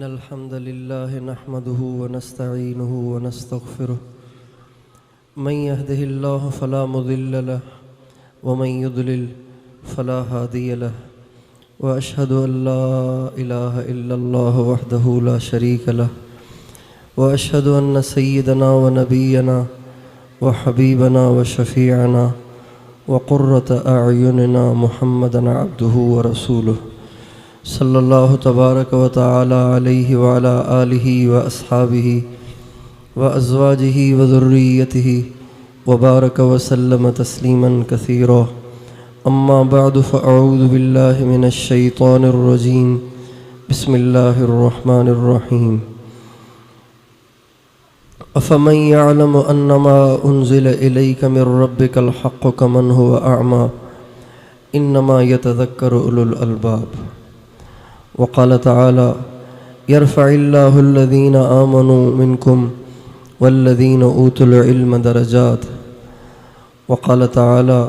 إن الحمد لله نحمده ونستعينه ونستغفره من يهده الله فلا مضل له ومن يضلل فلا هادي له وأشهد أن لا إله إلا الله وحده لا شريك له وأشهد أن سيدنا ونبينا وحبيبنا وشفيعنا وقرة أعيننا محمدا عبده ورسوله صلی اللہ تبارک و تعالی علیہ وعلی آلہ واصحابہ وازواجہ وذریتہ وبارک وسلم تسلیما کثیرا اما بعد فاعوذ باللہ من الشیطان الرجیم بسم اللہ الرحمن الرحیم افمن یعلم انما انزل الیک من ربک الحق کمن هو اعمی انما یتذکر اولو الالباب وقال تعالى يرفع الله الذين آمنوا منكم والذين أوتوا العلم درجات وقال تعالى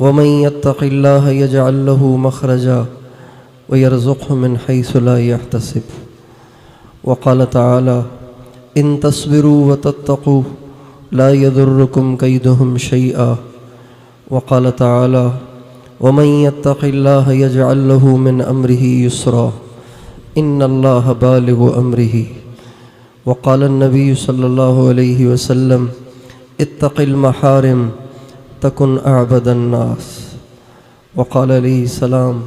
ومن يتق الله يجعل له مخرجا ويرزقه من حيث لا يحتسب وقال تعالى إن تصبروا وتتقوا لا يضركم كيدهم شيئا وقال تعالى ومن يتق الله يجعل له من أمره يسرا إن الله بالغ أمره وقال النبي صلى الله عليه وسلم اتق المحارم تكن أعبد الناس وقال عليه السلام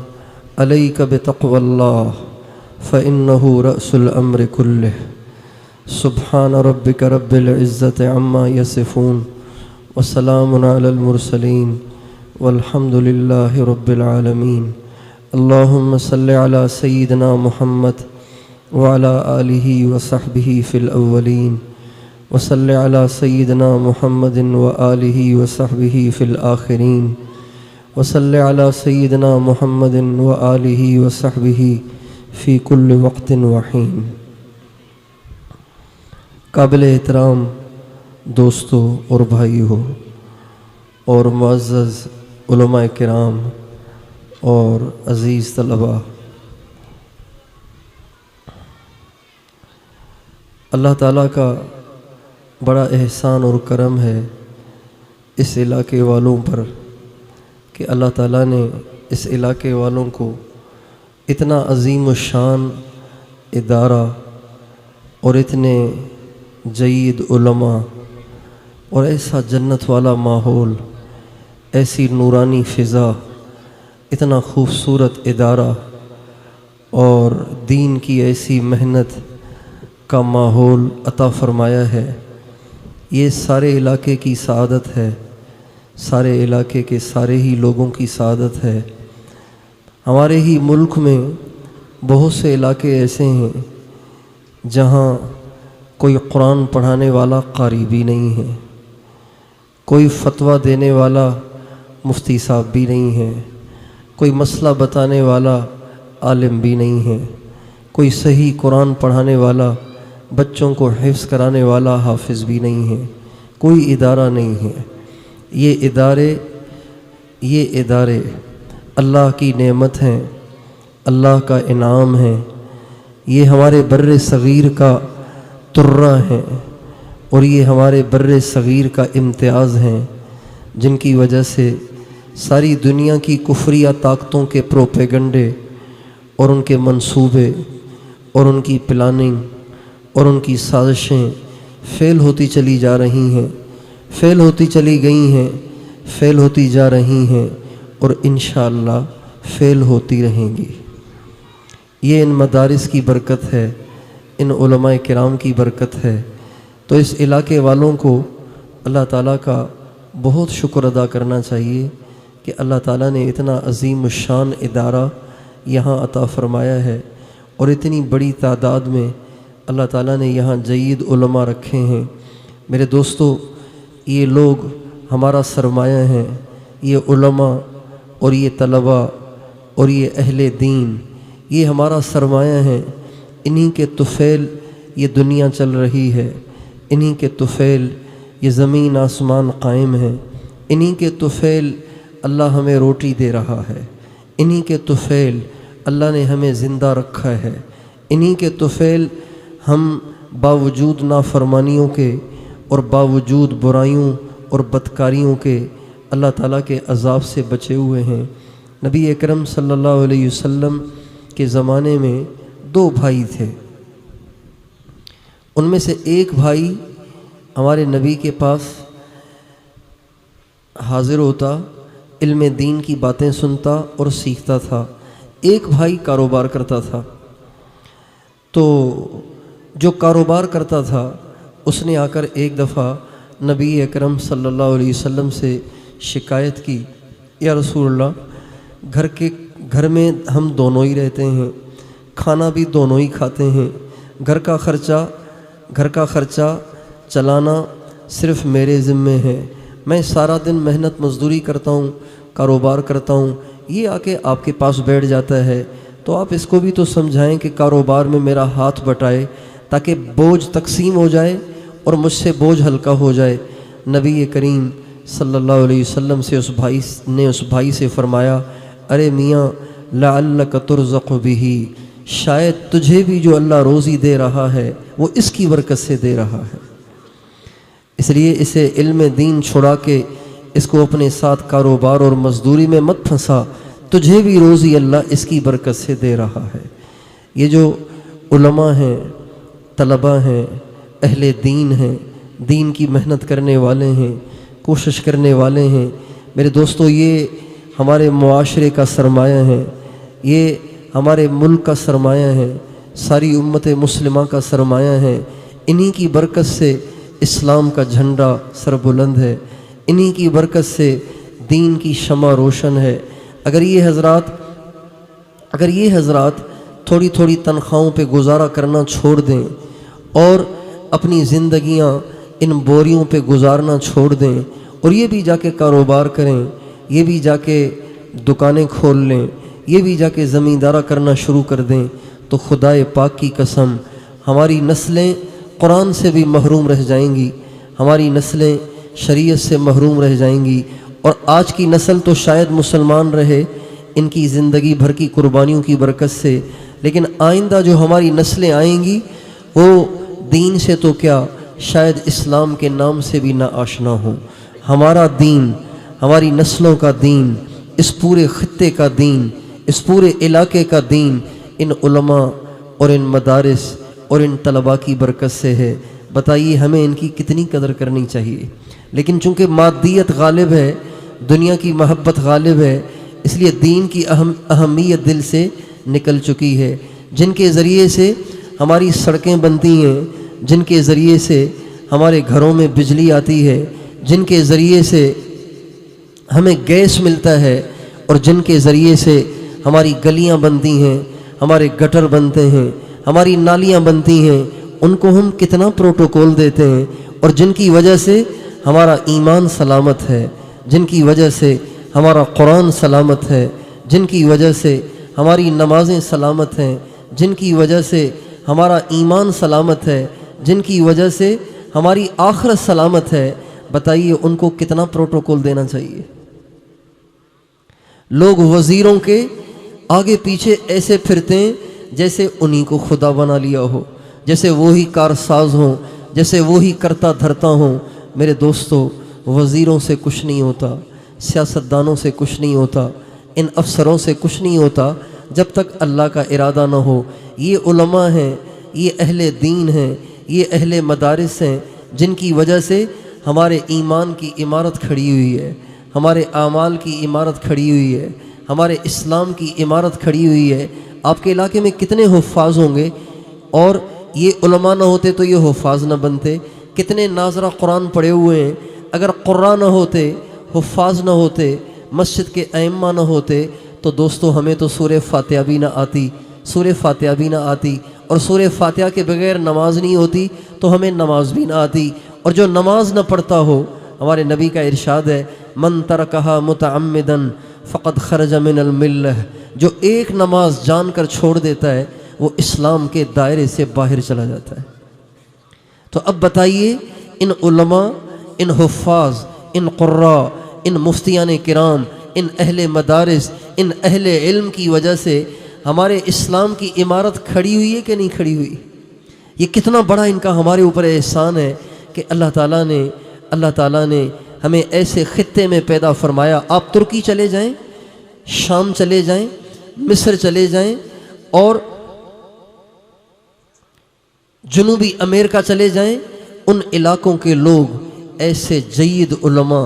عليك بتقوى الله فإنه رأس الأمر كله سبحان ربك رب العزة عما يصفون وسلام على المرسلين والحمد لله رب العالمين اللهم صل على سيدنا محمد وعلى آله وصحبه في الأولين وصل على سيدنا محمد وآله وصحبه في الآخرين وصل على سيدنا محمد وآله وصحبه في كل وقت وحين قابل احترام دوستو اور بھائیو اور معزز علماء کرام اور عزیز طلباء، اللہ تعالیٰ کا بڑا احسان اور کرم ہے اس علاقے والوں پر کہ اللہ تعالیٰ نے اس علاقے والوں کو اتنا عظیم الشان ادارہ اور اتنے جید علماء اور ایسا جنت والا ماحول، ایسی نورانی فضا، اتنا خوبصورت ادارہ اور دین کی ایسی محنت کا ماحول عطا فرمایا ہے۔ یہ سارے علاقے کی سعادت ہے، سارے علاقے کے سارے ہی لوگوں کی سعادت ہے۔ ہمارے ہی ملک میں بہت سے علاقے ایسے ہیں جہاں کوئی قرآن پڑھانے والا قاری بھی نہیں ہے، کوئی فتویٰ دینے والا مفتی صاحب بھی نہیں ہے، کوئی مسئلہ بتانے والا عالم بھی نہیں ہے، کوئی صحیح قرآن پڑھانے والا، بچوں کو حفظ کرانے والا حافظ بھی نہیں ہے، کوئی ادارہ نہیں ہے۔ یہ ادارے اللہ کی نعمت ہیں، اللہ کا انعام ہے، یہ ہمارے بر صغیر کا ترہ ہیں اور یہ ہمارے بر صغیر کا امتیاز ہیں، جن کی وجہ سے ساری دنیا کی کفریہ طاقتوں کے پروپیگنڈے اور ان کے منصوبے اور ان کی پلاننگ اور ان کی سازشیں فیل ہوتی چلی جا رہی ہیں، فیل ہوتی چلی گئی ہیں، فیل ہوتی جا رہی ہیں اور انشاءاللہ فیل ہوتی رہیں گی۔ یہ ان مدارس کی برکت ہے، ان علماء کرام کی برکت ہے۔ تو اس علاقے والوں کو اللہ تعالیٰ کا بہت شکر ادا کرنا چاہیے کہ اللہ تعالیٰ نے اتنا عظیم الشان ادارہ یہاں عطا فرمایا ہے اور اتنی بڑی تعداد میں اللہ تعالیٰ نے یہاں جید علماء رکھے ہیں۔ میرے دوستو، یہ لوگ ہمارا سرمایہ ہیں، یہ علماء اور یہ طلباء اور یہ اہل دین، یہ ہمارا سرمایہ ہیں۔ انہی کے طفیل یہ دنیا چل رہی ہے، انہی کے طفیل یہ زمین آسمان قائم ہے، انہی کے طفیل اللہ ہمیں روٹی دے رہا ہے، انہی کے طفیل اللہ نے ہمیں زندہ رکھا ہے، انہی کے طفیل ہم باوجود نافرمانیوں کے اور باوجود برائیوں اور بدکاریوں کے اللہ تعالیٰ کے عذاب سے بچے ہوئے ہیں۔ نبی اکرم صلی اللہ علیہ وسلم کے زمانے میں 2 بھائی تھے۔ ان میں سے ایک بھائی ہمارے نبی کے پاس حاضر ہوتا، علم دین کی باتیں سنتا اور سیکھتا تھا۔ ایک بھائی کاروبار کرتا تھا۔ تو جو کاروبار کرتا تھا اس نے آ کر ایک دفعہ نبی اکرم صلی اللہ علیہ وسلم سے شکایت کی، یا رسول اللہ، گھر میں ہم دونوں ہی رہتے ہیں، کھانا بھی دونوں ہی کھاتے ہیں، گھر کا خرچہ چلانا صرف میرے ذمے ہے، میں سارا دن محنت مزدوری کرتا ہوں، کاروبار کرتا ہوں، یہ آ کے آپ کے پاس بیٹھ جاتا ہے، تو آپ اس کو بھی تو سمجھائیں کہ کاروبار میں میرا ہاتھ بٹائے تاکہ بوجھ تقسیم ہو جائے اور مجھ سے بوجھ ہلکا ہو جائے۔ نبی کریم صلی اللہ علیہ وسلم سے اس بھائی سے فرمایا، ارے میاں، لعلک ترزق بہ، شاید تجھے بھی جو اللہ روزی دے رہا ہے وہ اس کی برکت سے دے رہا ہے، اس لیے اسے علم دین چھڑا کے اس کو اپنے ساتھ کاروبار اور مزدوری میں مت پھنسا، تجھے بھی روزی اللہ اس کی برکت سے دے رہا ہے۔ یہ جو علماء ہیں، طلباء ہیں، اہل دین ہیں، دین کی محنت کرنے والے ہیں، کوشش کرنے والے ہیں، میرے دوستو، یہ ہمارے معاشرے کا سرمایہ ہے، یہ ہمارے ملک کا سرمایہ ہے، ساری امت مسلمہ کا سرمایہ ہے۔ انہی کی برکت سے اسلام کا جھنڈا سربلند ہے، انہی کی برکت سے دین کی شمع روشن ہے۔ اگر یہ حضرات تھوڑی تھوڑی تنخواہوں پہ گزارا کرنا چھوڑ دیں اور اپنی زندگیاں ان بوریوں پہ گزارنا چھوڑ دیں اور یہ بھی جا کے کاروبار کریں، یہ بھی جا کے دکانیں کھول لیں، یہ بھی جا کے زمیندارہ کرنا شروع کر دیں، تو خدائے پاک کی قسم ہماری نسلیں قرآن سے بھی محروم رہ جائیں گی، ہماری نسلیں شریعت سے محروم رہ جائیں گی، اور آج کی نسل تو شاید مسلمان رہے ان کی زندگی بھر کی قربانیوں کی برکت سے، لیکن آئندہ جو ہماری نسلیں آئیں گی وہ دین سے تو کیا شاید اسلام کے نام سے بھی نہ آشنا ہوں۔ ہمارا دین، ہماری نسلوں کا دین، اس پورے خطے کا دین، اس پورے علاقے کا دین ان علماء اور ان مدارس اور ان طلباء کی برکت سے ہے۔ بتائیے ہمیں ان کی کتنی قدر کرنی چاہیے، لیکن چونکہ مادیت غالب ہے، دنیا کی محبت غالب ہے، اس لیے دین کی اہمیت دل سے نکل چکی ہے۔ جن کے ذریعے سے ہماری سڑکیں بنتی ہیں، جن کے ذریعے سے ہمارے گھروں میں بجلی آتی ہے، جن کے ذریعے سے ہمیں گیس ملتا ہے، اور جن کے ذریعے سے ہماری گلیاں بنتی ہیں، ہمارے گٹر بنتے ہیں، ہماری نالیاں بنتی ہیں، ان کو ہم کتنا پروٹوکول دیتے ہیں، اور جن کی وجہ سے ہمارا ایمان سلامت ہے، جن کی وجہ سے ہمارا قرآن سلامت ہے، جن کی وجہ سے ہماری نمازیں سلامت ہیں، جن کی وجہ سے ہمارا ایمان سلامت ہے، جن کی وجہ سے ہماری آخرت سلامت ہے، بتائیے ان کو کتنا پروٹوکول دینا چاہیے۔ لوگ وزیروں کے آگے پیچھے ایسے پھرتے ہیں جیسے انہی کو خدا بنا لیا ہو، جیسے وہی کارساز ہوں، جیسے وہی کرتا دھرتا ہوں۔ میرے دوستو، وزیروں سے کچھ نہیں ہوتا، سیاستدانوں سے کچھ نہیں ہوتا، ان افسروں سے کچھ نہیں ہوتا جب تک اللہ کا ارادہ نہ ہو۔ یہ علماء ہیں، یہ اہل دین ہیں، یہ اہل مدارس ہیں، جن کی وجہ سے ہمارے ایمان کی عمارت کھڑی ہوئی ہے، ہمارے اعمال کی عمارت کھڑی ہوئی ہے، ہمارے اسلام کی عمارت کھڑی ہوئی ہے۔ آپ کے علاقے میں کتنے حفاظ ہوں گے، اور یہ علماء نہ ہوتے تو یہ حفاظ نہ بنتے۔ کتنے ناظرہ قرآن پڑھے ہوئے ہیں، اگر قرآن نہ ہوتے، حفاظ نہ ہوتے، مسجد کے ائمہ نہ ہوتے، تو دوستو ہمیں تو سورہ فاتحہ بھی نہ آتی، سورہ فاتحہ بھی نہ آتی، اور سورہ فاتحہ کے بغیر نماز نہیں ہوتی تو ہمیں نماز بھی نہ آتی۔ اور جو نماز نہ پڑھتا ہو، ہمارے نبی کا ارشاد ہے، من ترکہا متعمدا فقد خرج من الملہ، جو ایک نماز جان کر چھوڑ دیتا ہے وہ اسلام کے دائرے سے باہر چلا جاتا ہے۔ تو اب بتائیے، ان علماء، ان حفاظ، ان قراء، ان مفتیان کرام، ان اہل مدارس، ان اہل علم کی وجہ سے ہمارے اسلام کی عمارت کھڑی ہوئی ہے کہ نہیں کھڑی ہوئی؟ یہ کتنا بڑا ان کا ہمارے اوپر احسان ہے کہ اللہ تعالیٰ نے ہمیں ایسے خطے میں پیدا فرمایا. آپ ترکی چلے جائیں، شام چلے جائیں، مصر چلے جائیں اور جنوبی امریکہ چلے جائیں، ان علاقوں کے لوگ ایسے جید علماء،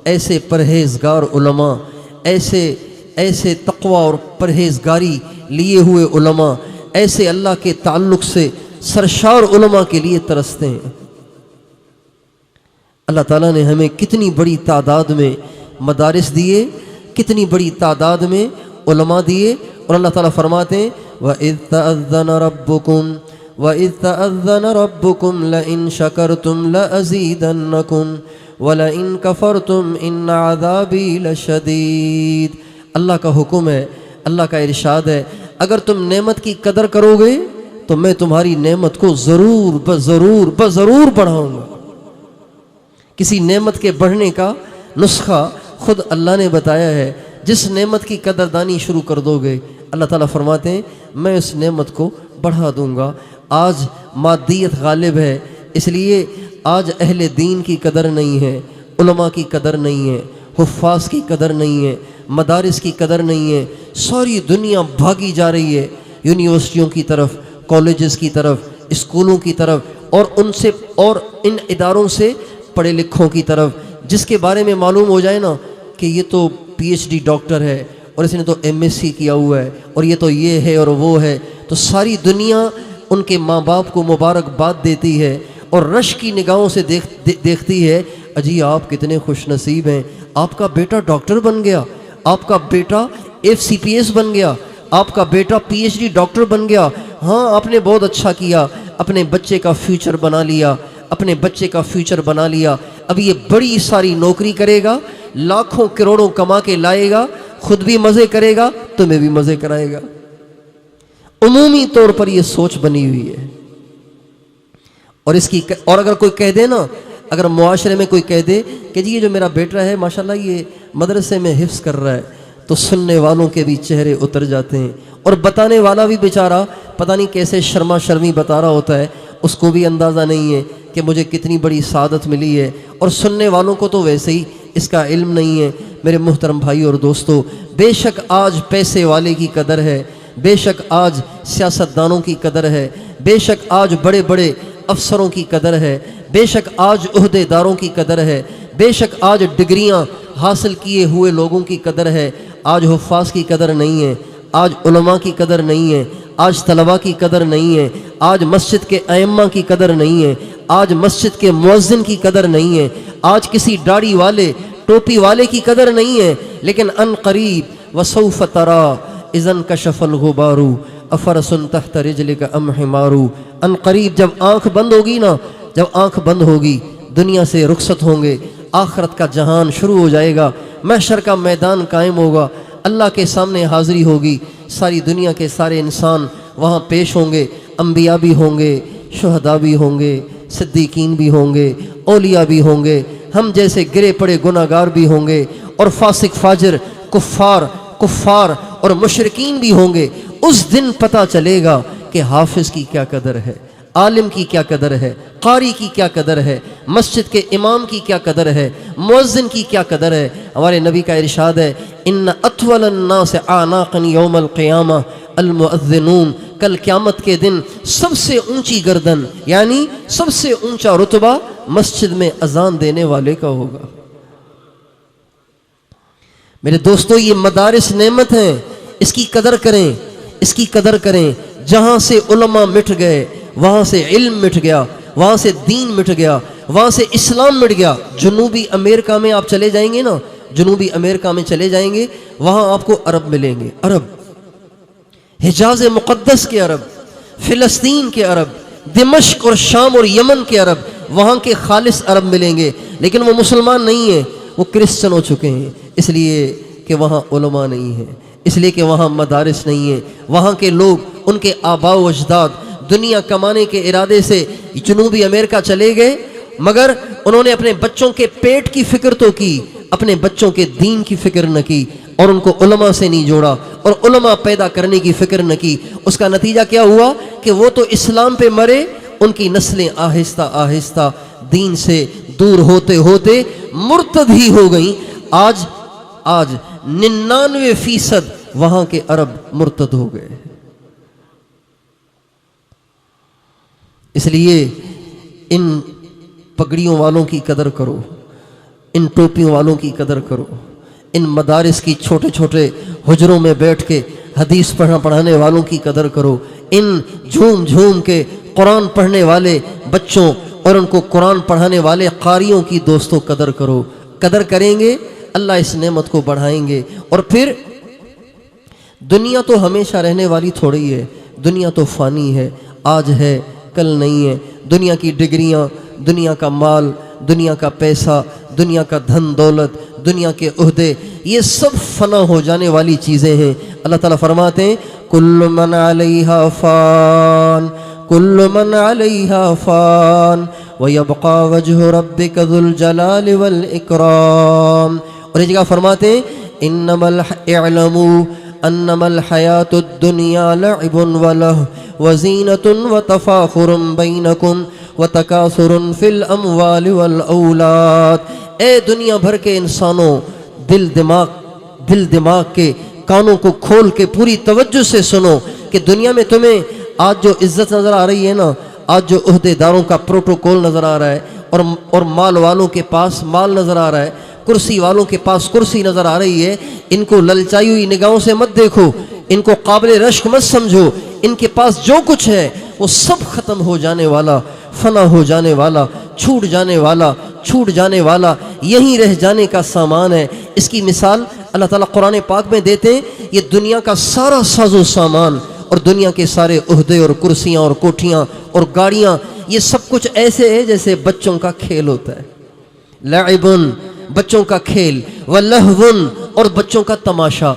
ایسے پرہیزگار علماء، ایسے تقوی اور پرہیزگاری لیے ہوئے علماء، ایسے اللہ کے تعلق سے سرشار علماء کے لیے ترستے ہیں. اللہ تعالیٰ نے ہمیں کتنی بڑی تعداد میں مدارس دیے، کتنی بڑی تعداد میں علماء دیے. اور اللہ تعالیٰ فرماتے ہیں وَإِذْ تَأَذَّنَ رَبُّكُمْ لَئِن شَكَرْتُمْ لَأَزِيدَنَّكُمْ وَلَئِن كَفَرْتُمْ إِنَّ عَذَابِي لَشَدِيدٌ. اللہ کا حکم ہے، اللہ کا ارشاد ہے، اگر تم نعمت کی قدر کرو گے تو میں تمہاری نعمت کو ضرور بڑھاؤں گا. کسی نعمت کے بڑھنے کا نسخہ خود اللہ نے بتایا ہے. جس نعمت کی قدردانی شروع کر دو گے، اللہ تعالیٰ فرماتے ہیں میں اس نعمت کو بڑھا دوں گا. آج مادیت غالب ہے، اس لیے آج اہل دین کی قدر نہیں ہے، علماء کی قدر نہیں ہے، حفاظ کی قدر نہیں ہے، مدارس کی قدر نہیں ہے. ساری دنیا بھاگی جا رہی ہے یونیورسٹیوں کی طرف، کالجز کی طرف، اسکولوں کی طرف اور ان اداروں سے پڑھے لکھوں کی طرف، جس کے بارے میں معلوم ہو جائے نا کہ یہ تو PhD ڈاکٹر ہے اور اس نے تو MSc کیا ہوا ہے اور یہ تو یہ ہے اور وہ ہے، تو ساری دنیا ان کے ماں باپ کو مبارکباد دیتی ہے اور رش کی نگاہوں سے دیکھتی ہے. اجی آپ کتنے خوش نصیب ہیں، آپ کا بیٹا ڈاکٹر بن گیا، آپ کا بیٹا FCPS بن گیا، آپ کا بیٹا PhD ڈاکٹر بن گیا. ہاں آپ نے بہت اچھا کیا، اپنے بچے کا فیوچر بنا لیا. اب یہ بڑی ساری نوکری کرے گا، لاکھوں کروڑوں کما کے لائے گا، خود بھی مزے کرے گا، تمہیں بھی مزے کرائے گا. عمومی طور پر یہ سوچ بنی ہوئی ہے. اور اگر کوئی کہہ دے نا، اگر معاشرے میں کوئی کہہ دے کہ جی یہ جو میرا بیٹا ہے ماشاءاللہ یہ مدرسے میں حفظ کر رہا ہے، تو سننے والوں کے بھی چہرے اتر جاتے ہیں اور بتانے والا بھی بیچارہ پتہ نہیں کیسے شرما شرمی بتا رہا ہوتا ہے، اس کو بھی اندازہ نہیں ہے کہ مجھے کتنی بڑی سعادت ملی ہے، اور سننے والوں کو تو ویسے ہی اس کا علم نہیں ہے. میرے محترم بھائی اور دوستو، بے شک آج پیسے والے کی قدر ہے، بے شک آج سیاستدانوں کی قدر ہے، بے شک آج بڑے بڑے افسروں کی قدر ہے، بے شک آج عہدے داروں کی قدر ہے، بے شک آج ڈگریاں حاصل کیے ہوئے لوگوں کی قدر ہے. آج حفاظ کی قدر نہیں ہے، آج علماء کی قدر نہیں ہے، آج طلباء کی قدر نہیں ہے، آج مسجد کے ائمہ کی قدر نہیں ہے، آج مسجد کے مؤذن کی قدر نہیں ہے، آج کسی داڑھی والے ٹوپی والے کی قدر نہیں ہے. لیکن ان قریب وسوف ترى اذا انکشف الغبار افرس تحت رجلک ام حمار. ان قریب جب آنکھ بند ہوگی دنیا سے رخصت ہوں گے، آخرت کا جہان شروع ہو جائے گا، محشر کا میدان قائم ہوگا، اللہ کے سامنے حاضری ہوگی، ساری دنیا کے سارے انسان وہاں پیش ہوں گے، انبیاء بھی ہوں گے، شہداء بھی ہوں گے، صدیقین بھی ہوں گے، اولیاء بھی ہوں گے، ہم جیسے گرے پڑے گناہ گار بھی ہوں گے، اور فاسق فاجر کفار اور مشرکین بھی ہوں گے. اس دن پتہ چلے گا کہ حافظ کی کیا قدر ہے، عالم کی کیا قدر ہے، قاری کی کیا قدر ہے، مسجد کے امام کی کیا قدر ہے، مؤذن کی کیا قدر ہے. ہمارے نبی کا ارشاد ہے ان اطول الناس اعناقا یوم القیامہ المؤذنون. کل قیامت کے دن سب سے اونچی گردن یعنی سب سے اونچا رتبہ مسجد میں اذان دینے والے کا ہوگا. میرے دوستو، یہ مدارس نعمت ہیں، اس کی قدر کریں. جہاں سے علماء مٹ گئے وہاں سے علم مٹ گیا، وہاں سے دین مٹ گیا، وہاں سے اسلام مٹ گیا. جنوبی امریکہ میں آپ چلے جائیں گے نا، جنوبی امریکہ میں چلے جائیں گے، وہاں آپ کو عرب ملیں گے، عرب، حجاز مقدس کے عرب، فلسطین کے عرب، دمشق اور شام اور یمن کے عرب، وہاں کے خالص عرب ملیں گے. لیکن وہ مسلمان نہیں ہیں، وہ کرسچن ہو چکے ہیں، اس لیے کہ وہاں علماء نہیں ہیں، اس لیے کہ وہاں مدارس نہیں ہیں. وہاں کے لوگ، ان کے آباء و اجداد دنیا کمانے کے ارادے سے جنوبی امریکہ چلے گئے، مگر انہوں نے اپنے بچوں کے پیٹ کی فکر تو کی، اپنے بچوں کے دین کی فکر نہ کی. اور ان کو علماء سے نہیں جوڑا اور علماء پیدا کرنے کی فکر نہ کی، اس کا نتیجہ کیا ہوا کہ وہ تو اسلام پہ مرے، ان کی نسلیں آہستہ آہستہ دین سے دور ہوتے ہوتے مرتد ہی ہو گئیں۔ آج 99% وہاں کے عرب مرتد ہو گئے۔ اس لیے ان پگڑیوں والوں کی قدر کرو، ان ٹوپیوں والوں کی قدر کرو، ان مدارس کی چھوٹے چھوٹے حجروں میں بیٹھ کے حدیث پڑھانے والوں کی قدر کرو، ان جھوم جھوم کے قرآن پڑھنے والے بچوں اور ان کو قرآن پڑھانے والے قاریوں کی دوستوں قدر کرو۔ قدر کریں گے اللہ اس نعمت کو بڑھائیں گے۔ اور پھر دنیا تو ہمیشہ رہنے والی تھوڑی ہے، دنیا تو فانی ہے، آج ہے کل نہیں ہے۔ دنیا کی ڈگریاں، دنیا کا مال، دنیا کا پیسہ، دنیا کا دھن دولت، دنیا کے عہدے، یہ سب فنا ہو جانے والی چیزیں ہیں۔ اللہ تعالیٰ فرماتے ہیں کل من علیہا فان، کل من علیہا فان ویبقى وجہ ربک ذو الجلال والاکرام۔ اور یہ جگہ فرماتے ہیں انما اعلموا انما الحیات الدنیا لعب ولہو وزینۃ وتفاخر بینکم وتکاثر فی الاموال والاولاد۔ اے دنیا بھر کے انسانوں، دل دماغ کے کانوں کو کھول کے پوری توجہ سے سنو کہ دنیا میں تمہیں آج جو عزت نظر آ رہی ہے نا، آج جو عہدے داروں کا پروٹوکول نظر آ رہا ہے، اور مال والوں کے پاس مال نظر آ رہا ہے، کرسی والوں کے پاس کرسی نظر آ رہی ہے، ان کو للچائی ہوئی نگاہوں سے مت دیکھو، ان کو قابل رشک مت سمجھو۔ ان کے پاس جو کچھ ہے وہ سب ختم ہو جانے والا، فنا ہو جانے والا، چھوٹ جانے والا، یہیں رہ جانے کا سامان ہے۔ اس کی مثال اللہ تعالیٰ قرآن پاک میں دیتے ہیں، یہ دنیا کا سارا ساز و سامان اور دنیا کے سارے عہدے اور کرسیاں اور کوٹھیاں اور گاڑیاں، یہ سب کچھ ایسے ہے جیسے بچوں کا کھیل ہوتا ہے۔ لعبن، بچوں کا کھیل، ولہون، اور بچوں کا تماشا۔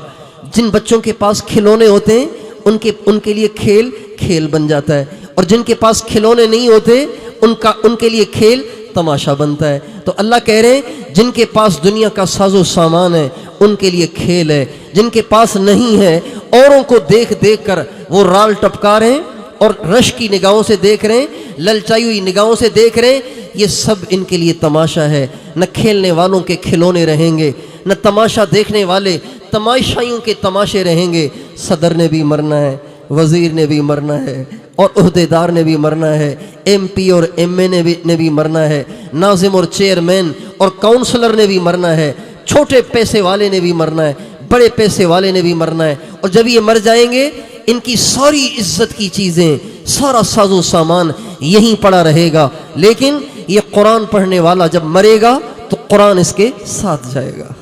جن بچوں کے پاس کھلونے ہوتے ہیں ان کے لیے کھیل بن جاتا ہے، اور جن کے پاس کھلونے نہیں ہوتے ان کے لیے کھیل تماشا بنتا ہے۔ تو اللہ کہہ رہے ہیں جن کے پاس دنیا کا ساز و سامان ہے ان کے لیے کھیل ہے، جن کے پاس نہیں ہے اوروں کو دیکھ کر وہ رال ٹپکا رہے ہیں اور رش کی نگاہوں سے دیکھ رہے ہیں، للچائی ہوئی نگاہوں سے دیکھ رہے ہیں، یہ سب ان کے لیے تماشا ہے۔ نہ کھیلنے والوں کے کھلونے رہیں گے، نہ تماشا دیکھنے والے تماشائیوں کے تماشے رہیں گے۔ صدر نے بھی مرنا ہے، وزیر نے بھی مرنا ہے، اور عہدے دار نے بھی مرنا ہے، ایم پی اور ایم اے نے بھی مرنا ہے، ناظم اور چیئرمین اور کاؤنسلر نے بھی مرنا ہے، چھوٹے پیسے والے نے بھی مرنا ہے، بڑے پیسے والے نے بھی مرنا ہے۔ اور جب یہ مر جائیں گے ان کی ساری عزت کی چیزیں، سارا ساز و سامان یہیں پڑا رہے گا، لیکن یہ قرآن پڑھنے والا جب مرے گا تو قرآن اس کے ساتھ جائے گا۔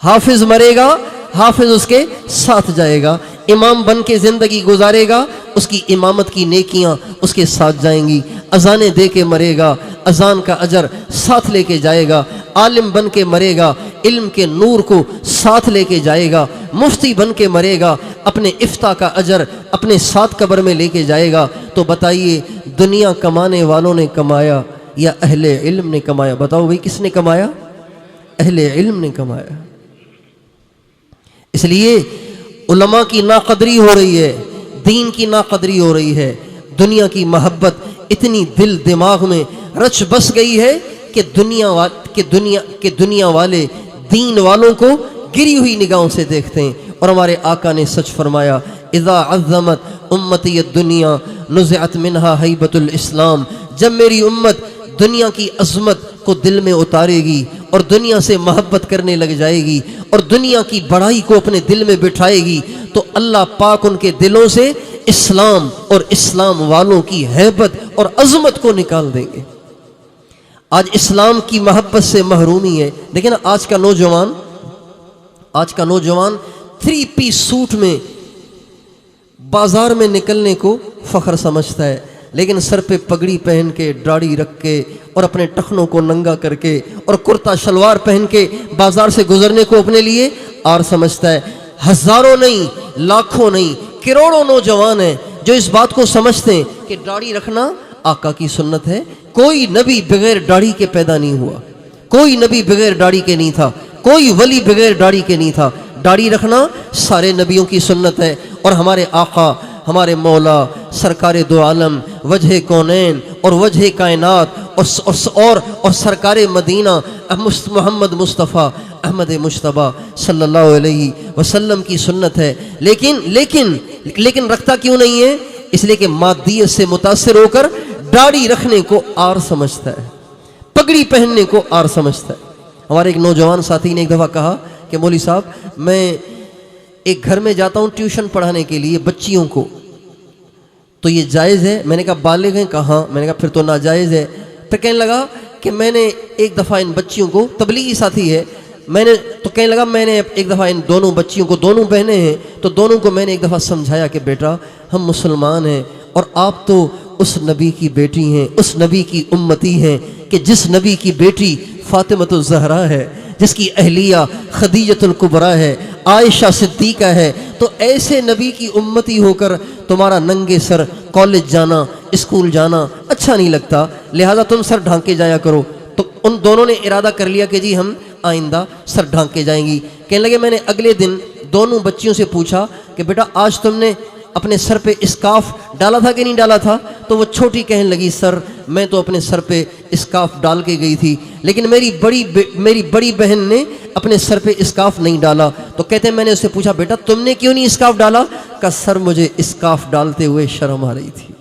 حافظ مرے گا، حافظ اس کے ساتھ جائے گا۔ امام بن کے زندگی گزارے گا، اس کی امامت کی نیکیاں اس کے ساتھ جائیں گی۔ اذانیں دے کے مرے گا، اذان کا اجر ساتھ لے کے جائے گا۔ عالم بن کے مرے گا، علم کے نور کو ساتھ لے کے جائے گا۔ مفتی بن کے مرے گا، اپنے افتاء کا اجر اپنے ساتھ قبر میں لے کے جائے گا۔ تو بتائیے دنیا کمانے والوں نے کمایا یا اہل علم نے کمایا؟ بتاؤ بھائی کس نے کمایا؟ اہل علم نے کمایا۔ اس لیے علماء کی ناقدری ہو رہی ہے، دین کی ناقدری ہو رہی ہے، دنیا کی محبت اتنی دل دماغ میں رچ بس گئی ہے کہ دنیا والے دین والوں کو گری ہوئی نگاہوں سے دیکھتے ہیں۔ اور ہمارے آقا نے سچ فرمایا اذا عظمت امتی الدنیا نزعت منہا ہیبت الاسلام۔ جب میری امت دنیا کی عظمت کو دل میں اتارے گی اور دنیا سے محبت کرنے لگ جائے گی اور دنیا کی بڑائی کو اپنے دل میں بٹھائے گی تو اللہ پاک ان کے دلوں سے اسلام اور اسلام والوں کی ہیبت اور عظمت کو نکال دیں گے۔ آج اسلام کی محبت سے محرومی ہے۔ دیکھیں نا آج کا نوجوان 3 پیس سوٹ میں بازار میں نکلنے کو فخر سمجھتا ہے، لیکن سر پہ پگڑی پہن کے، داڑھی رکھ کے اور اپنے ٹخنوں کو ننگا کر کے اور کرتا شلوار پہن کے بازار سے گزرنے کو اپنے لیے آر سمجھتا ہے۔ ہزاروں نہیں، لاکھوں نہیں، کروڑوں نوجوان ہیں جو اس بات کو سمجھتے ہیں کہ داڑھی رکھنا آقا کی سنت ہے۔ کوئی نبی بغیر داڑھی کے پیدا نہیں ہوا، کوئی نبی بغیر داڑھی کے نہیں تھا۔ کوئی ولی بغیر داڑھی کے نہیں تھا. داڑھی رکھنا سارے نبیوں کی سنت ہے. اور ہمارے آقا، ہمارے مولا سرکار دو عالم، وجہ کونین اور وجہ کائنات اور سرکار مدینہ محمد مصطفیٰ احمد مجتبیٰ صلی اللہ علیہ وسلم کی سنت ہے. لیکن رکھتا کیوں نہیں ہے؟ اس لیے کہ مادیت سے متاثر ہو کر داڑھی رکھنے کو آر سمجھتا ہے، پگڑی پہننے کو آر سمجھتا ہے. ہمارے ایک نوجوان ساتھی نے ایک دفعہ کہا کہ مولوی صاحب، میں ایک گھر میں جاتا ہوں ٹیوشن پڑھانے کے لیے بچیوں کو، تو یہ جائز ہے؟ میں نے کہا بالغ ہیں؟ کہا ہاں. میں نے کہا پھر تو ناجائز ہے. پھر کہنے لگا کہ میں نے ایک دفعہ ان بچیوں کو، تبلیغی ساتھی ہے، میں نے ایک دفعہ ان دونوں بچیوں کو، دونوں بہنیں ہیں، تو دونوں کو میں نے ایک دفعہ سمجھایا کہ بیٹا ہم مسلمان ہیں اور آپ تو اس نبی کی بیٹی ہیں، اس نبی کی امتی ہیں کہ جس نبی کی بیٹی فاطمہ الزہرا ہے، جس کی اہلیہ خدیجۃ الکبریٰ ہے، عائشہ صدیقہ ہے، تو ایسے نبی کی امتی ہو کر تمہارا ننگے سر کالج جانا، اسکول جانا اچھا نہیں لگتا، لہذا تم سر ڈھانکے جایا کرو. تو ان دونوں نے ارادہ کر لیا کہ جی ہم آئندہ سر ڈھانک کے جائیں گی. کہنے لگے میں نے اگلے دن دونوں بچیوں سے پوچھا کہ بیٹا آج تم نے اپنے سر پہ اسکارف ڈالا تھا کہ نہیں ڈالا تھا؟ تو وہ چھوٹی کہنے لگی سر میں تو اپنے سر پہ اسکارف ڈال کے گئی تھی، لیکن میری بڑی بہن نے اپنے سر پہ اسکارف نہیں ڈالا. تو کہتے ہیں میں نے اس سے پوچھا بیٹا تم نے کیوں نہیں اسکارف ڈالا؟ کہا سر مجھے اسکارف ڈالتے ہوئے شرم آ رہی تھی.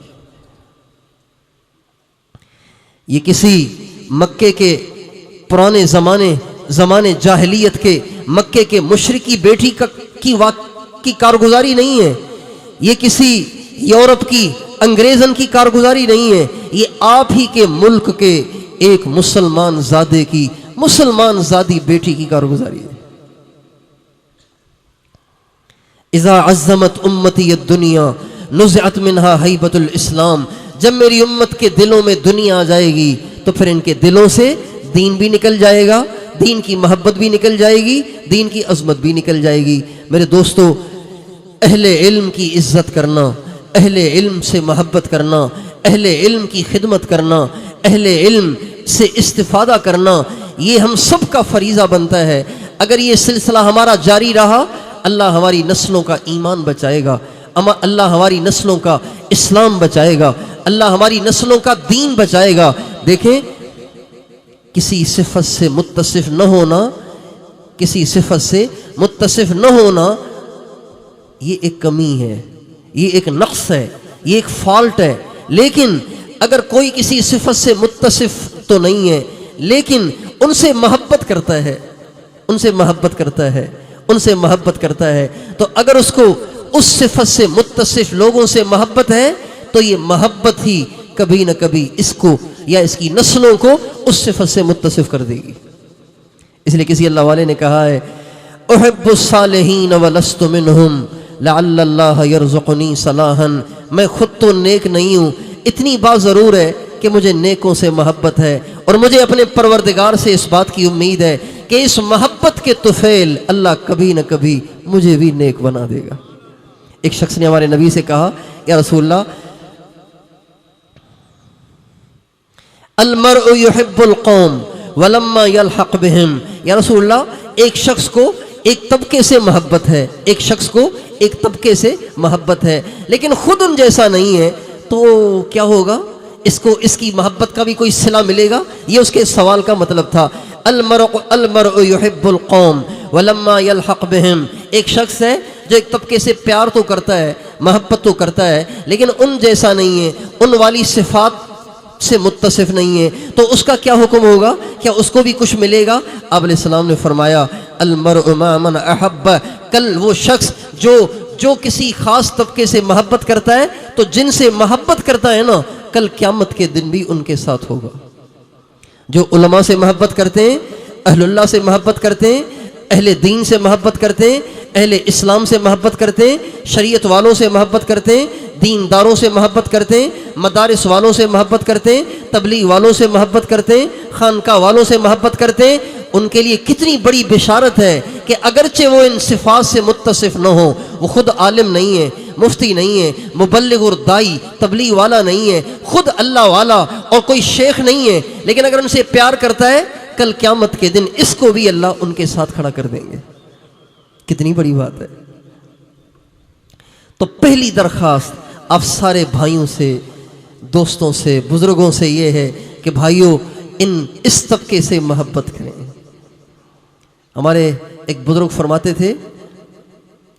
یہ کسی مکے کے پرانے زمانے جاہلیت کے مکے کے مشرکی بیٹی کی کارگزاری نہیں ہے، یہ کسی یورپ کی انگریزن کی کارگزاری نہیں ہے، یہ آپ ہی کے ملک کے ایک مسلمان زادی بیٹی کی کارگزاری ہے. اذا عظمت امتی الدنیا نزعت منہا ہیبت الاسلام. جب میری امت کے دلوں میں دنیا آ جائے گی تو پھر ان کے دلوں سے دین بھی نکل جائے گا، دین کی محبت بھی نکل جائے گی، دین کی عظمت بھی نکل جائے گی. میرے دوستو، اہل علم کی عزت کرنا، اہل علم سے محبت کرنا، اہل علم کی خدمت کرنا، اہل علم سے استفادہ کرنا، یہ ہم سب کا فریضہ بنتا ہے. اگر یہ سلسلہ ہمارا جاری رہا، اللہ ہماری نسلوں کا ایمان بچائے گا، اللہ ہماری نسلوں کا اسلام بچائے گا، اللہ ہماری نسلوں کا دین بچائے گا. دیکھیں، کسی صفت سے متصف نہ ہونا یہ ایک کمی ہے، یہ ایک نقص ہے، یہ ایک فالٹ ہے. لیکن اگر کوئی کسی صفت سے متصف تو نہیں ہے لیکن ان سے محبت کرتا ہے تو اگر اس کو اس صفت سے متصف لوگوں سے محبت ہے تو یہ محبت ہی کبھی نہ کبھی اس کو یا اس کی نسلوں کو اس صفت سے متصف کر دے گی. اس لیے کسی اللہ والے نے کہا ہے احب الصالحین ولست منہم لعل اللہ یرزقنی صلاحا. میں خود تو نیک نہیں ہوں، اتنی بات ضرور ہے کہ مجھے نیکوں سے محبت ہے اور مجھے اپنے پروردگار سے اس بات کی امید ہے کہ اس محبت کے طفیل اللہ کبھی نہ کبھی مجھے بھی نیک بنا دے گا. ایک شخص نے ہمارے نبی سے کہا یا رسول اللہ المرء يحب القوم ولما يلحق بهم. یا رسول اللہ ایک شخص کو ایک طبقے سے محبت ہے، ایک شخص کو ایک طبقے سے محبت ہے لیکن خود ان جیسا نہیں ہے تو کیا ہوگا؟ اس کی محبت کا بھی کوئی صلہ ملے گا؟ یہ اس کے سوال کا مطلب تھا. المرء يحب القوم ولما يلحق بهم. ایک شخص ہے جو ایک طبقے سے پیار تو کرتا ہے، محبت تو کرتا ہے لیکن ان جیسا نہیں ہے، ان والی صفات سے متصف نہیں ہے، تو اس کا کیا حکم ہوگا؟ کیا اس کو بھی کچھ ملے گا؟ آپ علیہ السلام نے فرمایا المرء مع من احب. کل وہ شخص جو کسی خاص طبقے سے محبت کرتا ہے تو جن سے محبت کرتا ہے نا، کل قیامت کے دن بھی ان کے ساتھ ہوگا. جو علماء سے محبت کرتے ہیں، اہل اللہ سے محبت کرتے ہیں، اہل دین سے محبت کرتے ہیں، اہل اسلام سے محبت کرتے ہیں، شریعت والوں سے محبت کرتے ہیں، دینداروں سے محبت کرتے ہیں، مدارس والوں سے محبت کرتے ہیں، تبلیغ والوں سے محبت کرتے ہیں، خانقاہ والوں سے محبت کرتے ہیں، ان کے لیے کتنی بڑی بشارت ہے کہ اگرچہ وہ ان صفات سے متصف نہ ہو، وہ خود عالم نہیں ہے، مفتی نہیں ہے، مبلغ اور دائی تبلیغ والا نہیں ہے، خود اللہ والا اور کوئی شیخ نہیں ہے، لیکن اگر ان سے پیار کرتا ہے کل قیامت کے دن اس کو بھی اللہ ان کے ساتھ کھڑا کر دیں گے. کتنی بڑی بات ہے. تو پہلی درخواست آپ سارے بھائیوں سے، دوستوں سے، بزرگوں سے یہ ہے کہ بھائیوں اس طبقے سے محبت کریں. ہمارے ایک بزرگ فرماتے تھے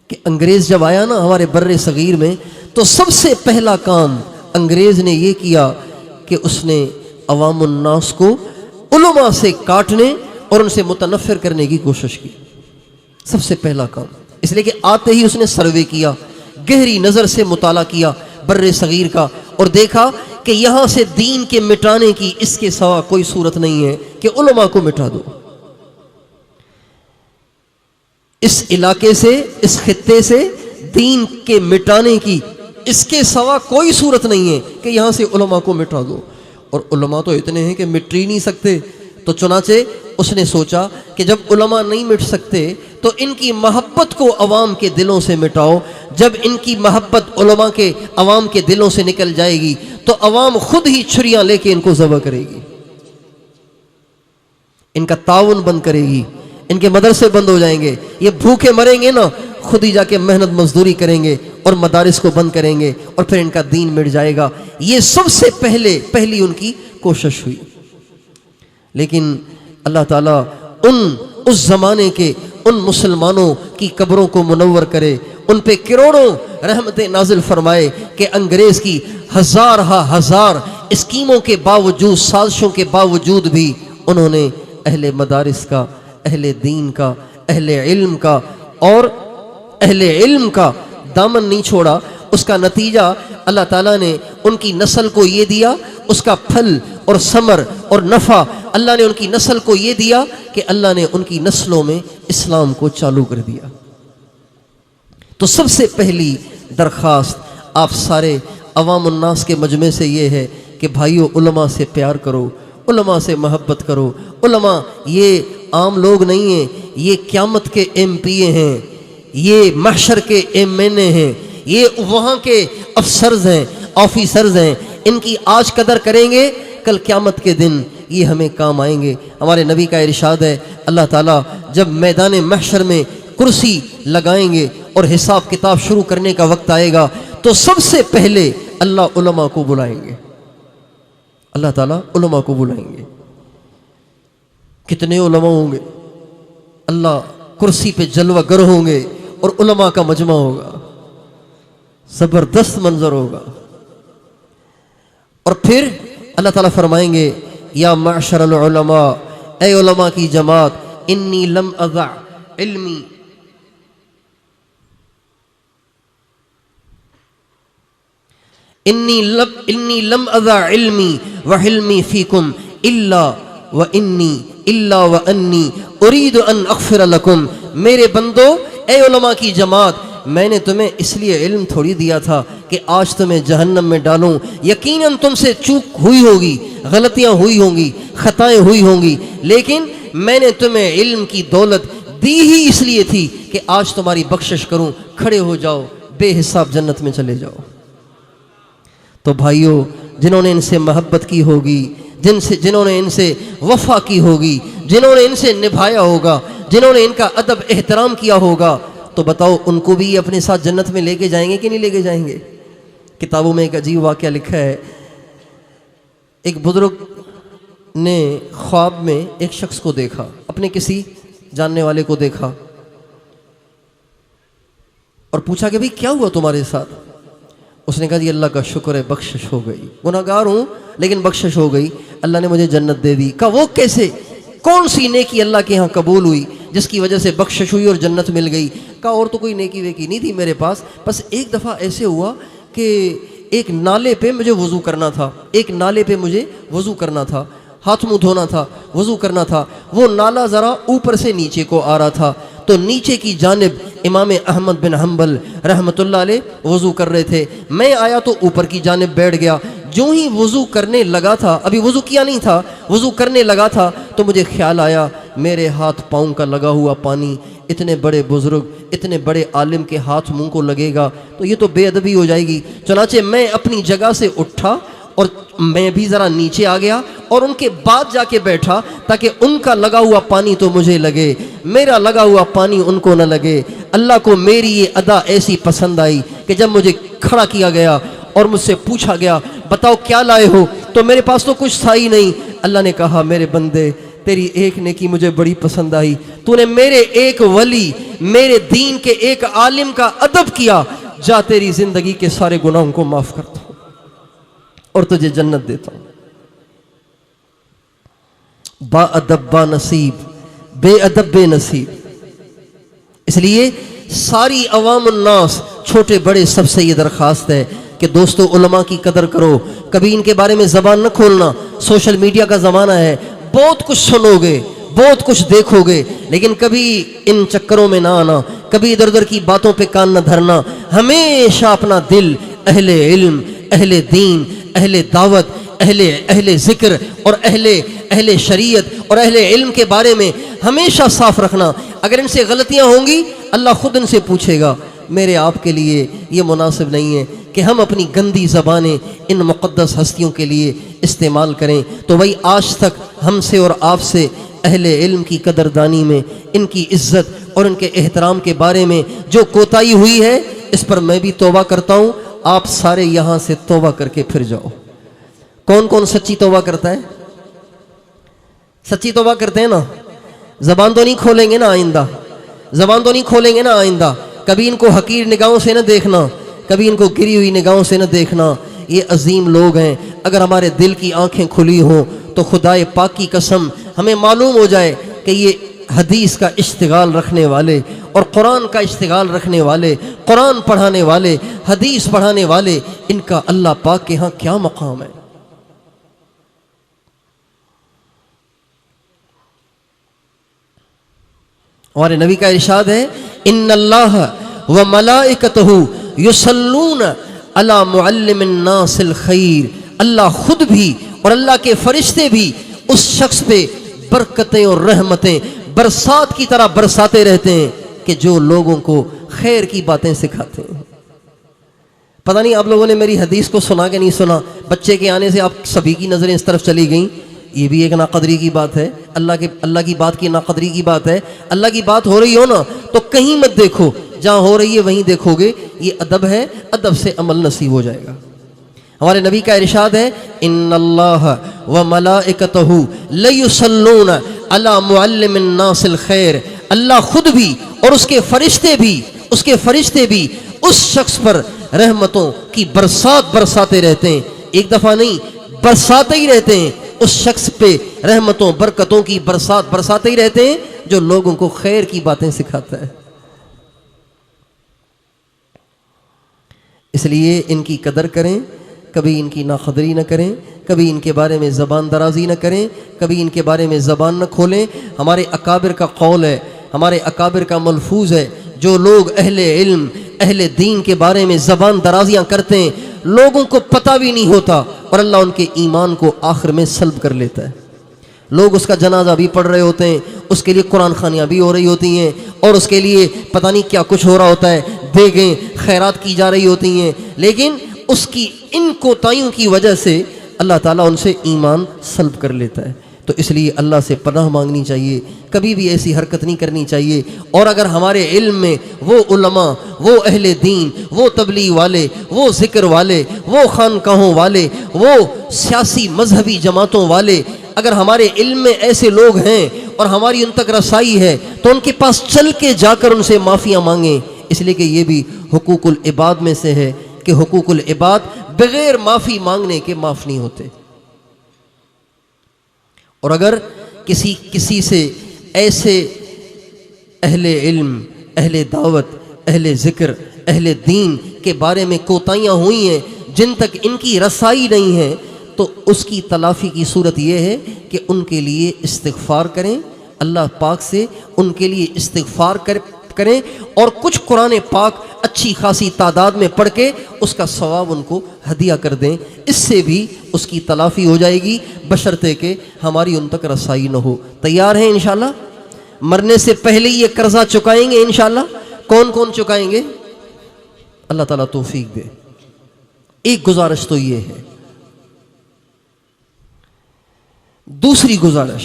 کہ انگریز جب آیا نا ہمارے بر صغیر میں، تو سب سے پہلا کام انگریز نے یہ کیا کہ اس نے عوام الناس کو علماء سے کاٹنے اور ان سے متنفر کرنے کی کوشش کی. سب سے پہلا کام، اس لیے کہ آتے ہی اس نے سروے کیا، گہری نظر سے مطالعہ کیا بر صغیر کا، اور دیکھا کہ یہاں سے دین کے مٹانے کی اس کے سوا کوئی صورت نہیں ہے کہ علماء کو مٹا دو. اس علاقے سے، اس خطے سے دین کے مٹانے کی اس کے سوا کوئی صورت نہیں ہے کہ یہاں سے علماء کو مٹا دو. اور علماء تو اتنے ہیں کہ مٹ ہی نہیں سکتے. تو چنانچہ اس نے سوچا کہ جب علماء نہیں مٹ سکتے تو ان کی محبت کو عوام کے دلوں سے مٹاؤ. جب ان کی محبت علماء کے عوام کے دلوں سے نکل جائے گی تو عوام خود ہی چھریاں لے کے ان کو ذبح کرے گی، ان کا تعاون بند کرے گی، ان کے مدرسے بند ہو جائیں گے، یہ بھوکے مریں گے نا، خود ہی جا کے محنت مزدوری کریں گے اور مدارس کو بند کریں گے اور پھر ان کا دین مٹ جائے گا. یہ سب سے پہلی ان کی کوشش ہوئی. لیکن اللہ تعالیٰ اس زمانے کے ان مسلمانوں کی قبروں کو منور کرے، ان پہ کروڑوں رحمتیں نازل فرمائے کہ انگریز کی ہزار اسکیموں کے باوجود، سازشوں کے باوجود بھی انہوں نے اہل مدارس کا، اہل دین کا، اہل علم کا اور اہل علم کا دامن نہیں چھوڑا. اس کا نتیجہ اللہ تعالیٰ نے ان کی نسل کو یہ دیا، اس کا پھل اور ثمر اور نفع اللہ نے ان کی نسل کو یہ دیا کہ اللہ نے ان کی نسلوں میں اسلام کو چالو کر دیا. تو سب سے پہلی درخواست آپ سارے عوام الناس کے مجمع سے یہ ہے کہ بھائیو علماء سے پیار کرو، علماء سے محبت کرو. علماء یہ عام لوگ نہیں ہیں، یہ قیامت کے ایم پی اے ہیں، یہ محشر کے ایم این اے ہیں، یہ وہاں کے افسرز ہیں، آفیسرز ہیں. ان کی آج قدر کریں گے، کل قیامت کے دن یہ ہمیں کام آئیں گے. ہمارے نبی کا ارشاد ہے، اللہ تعالیٰ جب میدان محشر میں کرسی لگائیں گے اور حساب کتاب شروع کرنے کا وقت آئے گا تو سب سے پہلے اللہ علماء کو بلائیں گے. اللہ تعالیٰ علماء کو بلائیں گے. کتنے علماء ہوں گے؟ اللہ کرسی پہ جلوہ گر ہوں گے اور علماء کا مجمع ہوگا. زبردست منظر ہوگا. اور پھر اللہ تعالیٰ فرمائیں گے، یا معشر العلماء، اے علماء کی جماعت، انی لم اضع علمی انی لم اضع علمی وحلمی فیکم الا وانی ارید ان اغفر لکم. میرے بندو، اے علماء کی جماعت، میں نے تمہیں اس لیے علم تھوڑی دیا تھا کہ آج تمہیں جہنم میں ڈالوں. یقیناً تم سے چوک ہوئی ہوگی، غلطیاں ہوئی ہوں گی، خطائیں ہوئی ہوں گی، لیکن میں نے تمہیں علم کی دولت دی ہی اس لیے تھی کہ آج تمہاری بخشش کروں. کھڑے ہو جاؤ، بے حساب جنت میں چلے جاؤ. تو بھائیو، جنہوں نے ان سے محبت کی ہوگی، جنہوں نے ان سے وفا کی ہوگی، جنہوں نے ان سے نبھایا ہوگا، جنہوں نے ان کا ادب احترام کیا ہوگا، تو بتاؤ ان کو بھی اپنے ساتھ جنت میں لے کے جائیں گے کہ نہیں لے کے جائیں گے؟ کتابوں میں ایک عجیب واقعہ لکھا ہے. ایک بزرگ نے خواب میں ایک شخص کو دیکھا، اپنے کسی جاننے والے کو دیکھا اور پوچھا کہ بھئی کیا ہوا تمہارے ساتھ؟ اس نے کہا جی اللہ کا شکر ہے، بخشش ہو گئی. گناہگار ہوں لیکن بخشش ہو گئی، اللہ نے مجھے جنت دے دی. کہا وہ کیسے؟ کون سی نیکی اللہ کے ہاں قبول ہوئی جس کی وجہ سے بخشش ہوئی اور جنت مل گئی؟ کہا اور تو کوئی نیکی ویکی نہیں تھی میرے پاس، بس ایک دفعہ ایسے ہوا کہ ایک نالے پہ مجھے وضو کرنا تھا، ہاتھ منہ دھونا تھا، وضو کرنا تھا. وہ نالا ذرا اوپر سے نیچے کو آ رہا تھا، تو نیچے کی جانب امام احمد بن حنبل رحمۃ اللہ علیہ وضو کر رہے تھے. میں آیا تو اوپر کی جانب بیٹھ گیا. جو ہی وضو کرنے لگا تھا، ابھی وضو کیا نہیں تھا، وضو کرنے لگا تھا، تو مجھے خیال آیا میرے ہاتھ پاؤں کا لگا ہوا پانی اتنے بڑے بزرگ، اتنے بڑے عالم کے ہاتھ منہ کو لگے گا تو یہ تو بے ادبی ہو جائے گی. چنانچہ میں اپنی جگہ سے اٹھا اور میں بھی ذرا نیچے آ گیا اور ان کے بعد جا کے بیٹھا تاکہ ان کا لگا ہوا پانی تو مجھے لگے، میرا لگا ہوا پانی ان کو نہ لگے۔ اللہ کو میری یہ ادا ایسی پسند آئی کہ جب مجھے کھڑا کیا گیا اور مجھ سے پوچھا گیا بتاؤ کیا لائے ہو، تو میرے پاس تو کچھ تھا ہی نہیں۔ اللہ نے کہا میرے بندے تیری ایک نیکی مجھے بڑی پسند آئی، تو نے میرے ایک ولی، میرے دین کے ایک عالم کا ادب کیا، جا تیری زندگی کے سارے گناہوں کو معاف کرتا ہوں اور تجھے جنت دیتا ہوں۔ با ادب با نصیب، بے ادب بے نصیب۔ اس لیے ساری عوام الناس، چھوٹے بڑے، سب سے یہ درخواست ہے کہ دوستو علماء کی قدر کرو، کبھی ان کے بارے میں زبان نہ کھولنا۔ سوشل میڈیا کا زمانہ ہے، بہت کچھ سنو گے، بہت کچھ دیکھو گے، لیکن کبھی ان چکروں میں نہ آنا، کبھی ادھر ادھر کی باتوں پہ کان نہ دھرنا۔ ہمیشہ اپنا دل اہل علم، اہل دین، اہل دعوت، اہل ذکر اور اہل شریعت اور اہل علم کے بارے میں ہمیشہ صاف رکھنا۔ اگر ان سے غلطیاں ہوں گی اللہ خود ان سے پوچھے گا۔ میرے آپ کے لیے یہ مناسب نہیں ہے کہ ہم اپنی گندی زبانیں ان مقدس ہستیوں کے لیے استعمال کریں۔ تو وہی آج تک ہم سے اور آپ سے اہل علم کی قدردانی میں، ان کی عزت اور ان کے احترام کے بارے میں جو کوتاہی ہوئی ہے، اس پر میں بھی توبہ کرتا ہوں۔ آپ سارے یہاں سے توبہ کر کے پھر جاؤ۔ کون کون سچی توبہ کرتا ہے؟ سچی توبہ کرتے ہیں نا؟ زبان تو نہیں کھولیں گے نا آئندہ، زبان تو نہیں کھولیں گے نا آئندہ۔ کبھی ان کو حقیر نگاہوں سے نہ دیکھنا، کبھی ان کو گری ہوئی نگاہوں سے نہ دیکھنا۔ یہ عظیم لوگ ہیں، اگر ہمارے دل کی آنکھیں کھلی ہوں تو خدائے پاک کی قسم ہمیں معلوم ہو جائے کہ یہ حدیث کا اشتغال رکھنے والے اور قرآن کا اشتغال رکھنے والے، قرآن پڑھانے والے، حدیث پڑھانے والے، ان کا اللہ پاک کے ہاں کیا مقام ہے۔ ہمارے نبی کا ارشاد ہے ان اللہ و ملائکتہ یصلون علی معلم الناس الخیر، اللہ خود بھی اور اللہ کے فرشتے بھی اس شخص پہ برکتیں اور رحمتیں برسات کی طرح برساتے رہتے ہیں کہ جو لوگوں کو خیر کی باتیں سکھاتے ہیں۔ پتہ نہیں آپ لوگوں نے میری حدیث کو سنا کہ نہیں سنا، بچے کے آنے سے آپ سبھی کی نظریں اس طرف چلی گئیں۔ یہ بھی ایک ناقدری کی بات ہے، اللہ کی بات کی ناقدری کی بات ہے۔ اللہ کی بات ہو رہی ہو نا تو کہیں مت دیکھو، جہاں ہو رہی ہے وہیں دیکھو گے۔ یہ ادب ہے، ادب سے عمل نصیب ہو جائے گا۔ ہمارے نبی کا ارشاد ہے ان اللہ و ملائکتہ لیصلون علی معلم الناس الخیر، اللہ خود بھی اور اس کے فرشتے بھی اس شخص پر رحمتوں کی برسات برساتے رہتے ہیں۔ ایک دفعہ نہیں، برساتے ہی رہتے ہیں۔ اس شخص پہ رحمتوں برکتوں کی برسات برساتے ہی رہتے ہیں جو لوگوں کو خیر کی باتیں سکھاتا ہے۔ اس لیے ان کی قدر کریں، کبھی ان کی ناقدری نہ کریں، کبھی ان کے بارے میں زبان درازی نہ کریں، کبھی ان کے بارے میں زبان نہ کھولیں۔ ہمارے اکابر کا قول ہے، ہمارے اکابر کا ملفوظ ہے، جو لوگ اہل علم، اہل دین کے بارے میں زبان درازیاں کرتے ہیں، لوگوں کو پتہ بھی نہیں ہوتا اور اللہ ان کے ایمان کو آخر میں سلب کر لیتا ہے۔ لوگ اس کا جنازہ بھی پڑھ رہے ہوتے ہیں، اس کے لیے قرآن خوانیاں بھی ہو رہی ہوتی ہیں، اور اس کے لیے پتہ نہیں کیا کچھ ہو رہا ہوتا ہے، دیگیں خیرات کی جا رہی ہوتی ہیں، لیکن اس کی ان کوتاہیوں کی وجہ سے اللہ تعالیٰ ان سے ایمان سلب کر لیتا ہے۔ تو اس لیے اللہ سے پناہ مانگنی چاہیے، کبھی بھی ایسی حرکت نہیں کرنی چاہیے۔ اور اگر ہمارے علم میں وہ علماء، وہ اہل دین، وہ تبلیغ والے، وہ ذکر والے، وہ خانقاہوں والے، وہ سیاسی مذہبی جماعتوں والے، اگر ہمارے علم میں ایسے لوگ ہیں اور ہماری ان تک رسائی ہے تو ان کے پاس چل کے جا کر ان سے معافیاں مانگیں، اس لیے کہ یہ بھی حقوق العباد میں سے ہے کہ حقوق العباد بغیر معافی مانگنے کے معاف نہیں ہوتے۔ اور اگر کسی سے ایسے اہل علم، اہل دعوت، اہل ذکر، اہل دین کے بارے میں کوتاہیاں ہوئی ہیں جن تک ان کی رسائی نہیں ہے، تو اس کی تلافی کی صورت یہ ہے کہ ان کے لیے استغفار کریں، اللہ پاک سے ان کے لیے استغفار کریں، اور کچھ قرآن پاک اچھی خاصی تعداد میں پڑھ کے اس کا ثواب ان کو ہدیہ کر دیں۔ اس سے بھی اس کی تلافی ہو جائے گی، بشرطے کہ ہماری ان تک رسائی نہ ہو۔ تیار ہیں انشاءاللہ؟ مرنے سے پہلے یہ قرضہ چکائیں گے انشاءاللہ؟ کون کون چکائیں گے؟ اللہ تعالیٰ توفیق دے۔ ایک گزارش تو یہ ہے دوسری گزارش،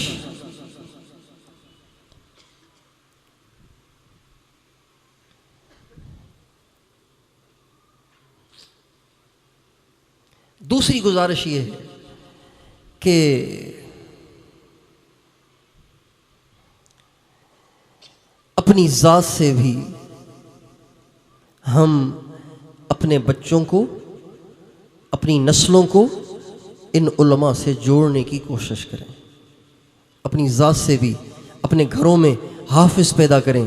یہ ہے کہ اپنی ذات سے بھی ہم اپنے بچوں کو، اپنی نسلوں کو ان علماء سے جوڑنے کی کوشش کریں. اپنی ذات سے بھی اپنے گھروں میں حافظ پیدا کریں،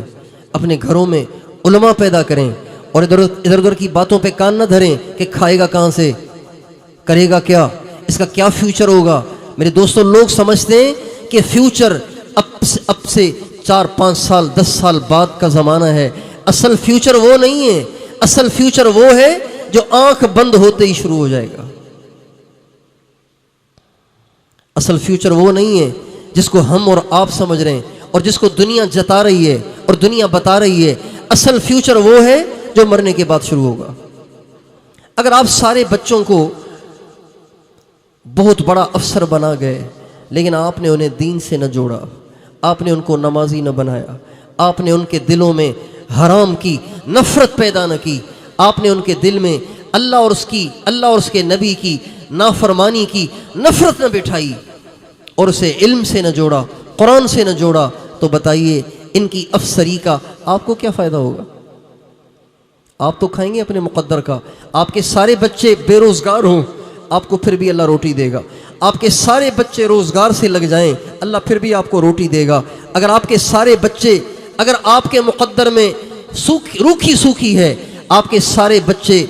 اپنے گھروں میں علماء پیدا کریں، اور ادھر ادھر کی باتوں پہ کان نہ دھریں کہ کھائے گا کہاں سے، کرے گا کیا، اس کا کیا فیوچر ہوگا. میرے دوستوں، لوگ سمجھتے ہیں کہ فیوچر اب سے 4-5 سال 10 سال بعد کا زمانہ ہے. اصل فیوچر وہ نہیں ہے، اصل فیوچر وہ ہے جو آنکھ بند ہوتے ہی شروع ہو جائے گا. اصل فیوچر وہ نہیں ہے جس کو ہم اور آپ سمجھ رہے ہیں اور جس کو دنیا جتا رہی ہے اور دنیا بتا رہی ہے. اصل فیوچر وہ ہے جو مرنے کے بعد شروع ہوگا. اگر آپ سارے بچوں کو بہت بڑا افسر بنا گئے لیکن آپ نے انہیں دین سے نہ جوڑا، آپ نے ان کو نمازی نہ بنایا، آپ نے ان کے دلوں میں حرام کی نفرت پیدا نہ کی، آپ نے ان کے دل میں اللہ اور اس کے نبی کی نافرمانی کی نفرت نہ بٹھائی اور اسے علم سے نہ جوڑا، قرآن سے نہ جوڑا، تو بتائیے ان کی افسری کا آپ کو کیا فائدہ ہوگا؟ آپ تو کھائیں گے اپنے مقدر کا. آپ کے سارے بچے بے روزگار ہوں، آپ کو پھر بھی اللہ روٹی دے گا. آپ کے سارے بچے روزگار سے لگ جائیں، اللہ پھر بھی آپ کو روٹی دے گا. اگر آپ کے سارے بچے، اگر آپ کے مقدر میں روکھی سوکھی ہے، آپ کے سارے بچے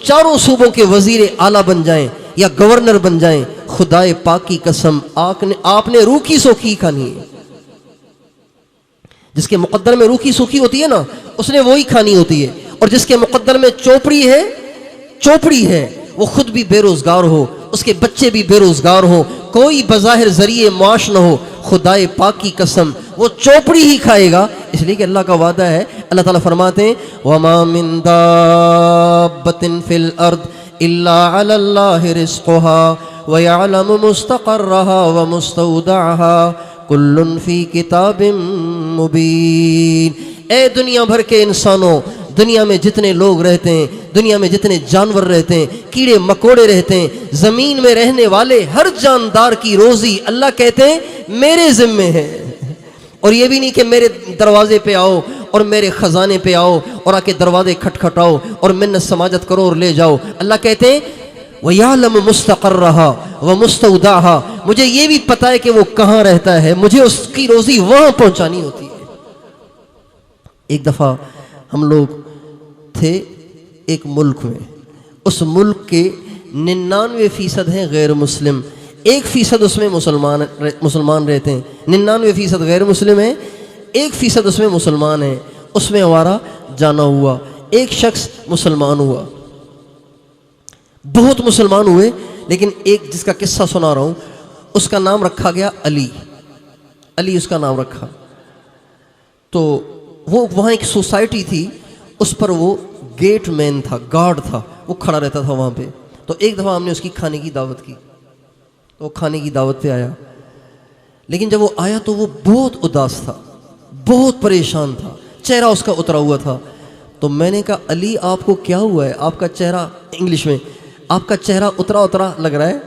چاروں صوبوں کے وزیر اعلیٰ بن جائیں یا گورنر بن جائیں، خدائے پاک کی قسم آپ نے روکھی سوکھی کھانی ہے. جس کے مقدر میں روکھی سوکھی ہوتی ہے نا، اس نے وہی کھانی ہوتی ہے. اور جس کے مقدر میں چوپڑی ہے وہ خود بھی بے روزگار ہو، اس کے بچے بھی بے روزگار ہو، کوئی بظاہر ذریعے معاش نہ ہو، خدائے پاک کی قسم وہ چوپڑی ہی کھائے گا. اس لیے کہ اللہ کا وعدہ ہے. اللہ تعالیٰ فرماتے ہیں وَمَا مِن دَابَّةٍ فِي الْأَرْضِ إِلَّا عَلَى اللَّهِ رِزْقُهَا وَيَعْلَمُ مُسْتَقَرَّهَا وَمُسْتَوْدَعَهَا كُلٌّ فِي كِتَابٍ مُبِينٍ. اے دنیا بھر کے انسانوں، دنیا میں جتنے لوگ رہتے ہیں، دنیا میں جتنے جانور رہتے ہیں، کیڑے مکوڑے رہتے ہیں، زمین میں رہنے والے ہر جاندار کی روزی اللہ کہتے ہیں میرے ذمے ہے. اور یہ بھی نہیں کہ میرے دروازے پہ آؤ اور میرے خزانے پہ آؤ اور آ کے دروازے کھٹکھٹاؤ اور منت سماجت کرو اور لے جاؤ. اللہ کہتے ہیں وَيَعْلَمُ مُسْتَقَرَّهَا وَمُسْتَوْدَعَهَا، مجھے یہ بھی پتہ ہے کہ وہ کہاں رہتا ہے، مجھے اس کی روزی وہاں پہنچانی ہوتی ہے. ایک دفعہ ہم لوگ تھے ایک ملک میں، اس ملک کے 99% ہیں غیر مسلم، 1% اس میں مسلمان رہتے ہیں. 99% غیر مسلم ہیں، 1% اس میں مسلمان ہیں. اس میں ہمارا جانا ہوا، ایک شخص مسلمان ہوا. بہت مسلمان ہوئے، لیکن ایک جس کا قصہ سنا رہا ہوں، اس کا نام رکھا گیا علی اس کا نام رکھا. تو وہ وہاں ایک سوسائٹی تھی، اس پر وہ گیٹ مین تھا، گارڈ تھا، وہ کھڑا رہتا تھا وہاں پہ. تو ایک دفعہ ہم نے اس کی کھانے کی دعوت کی، تو وہ کھانے کی دعوت پہ آیا. لیکن جب وہ آیا تو وہ بہت اداس تھا، بہت پریشان تھا، چہرہ اس کا اترا ہوا تھا. تو میں نے کہا علی آپ کو کیا ہوا ہے؟ آپ کا چہرہ، انگلش میں، آپ کا چہرہ اترا لگ رہا ہے،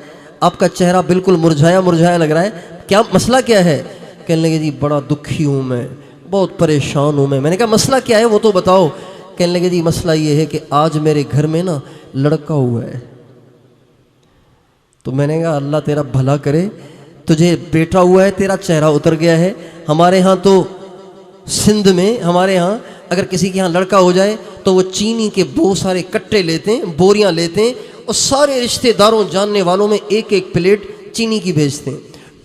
آپ کا چہرہ بالکل مرجھایا لگ رہا ہے، کیا مسئلہ کیا ہے؟ کہنے لگے جی بڑا دکھی ہوں میں، بہت پریشان ہوں میں. میں نے کہا مسئلہ کیا ہے وہ تو بتاؤ. کہنے لگے جی مسئلہ یہ ہے کہ آج میرے گھر میں نا لڑکا ہوا ہے. تو میں نے کہا اللہ تیرا بھلا کرے، تجھے بیٹا ہوا ہے، تیرا چہرہ اتر گیا ہے. ہمارے ہاں تو سندھ میں، ہمارے ہاں اگر کسی کے ہاں لڑکا ہو جائے تو وہ چینی کے بہت سارے کٹے لیتے ہیں، بوریاں لیتے ہیں اور سارے رشتہ داروں جاننے والوں میں ایک پلیٹ چینی کی بھیجتے ہیں،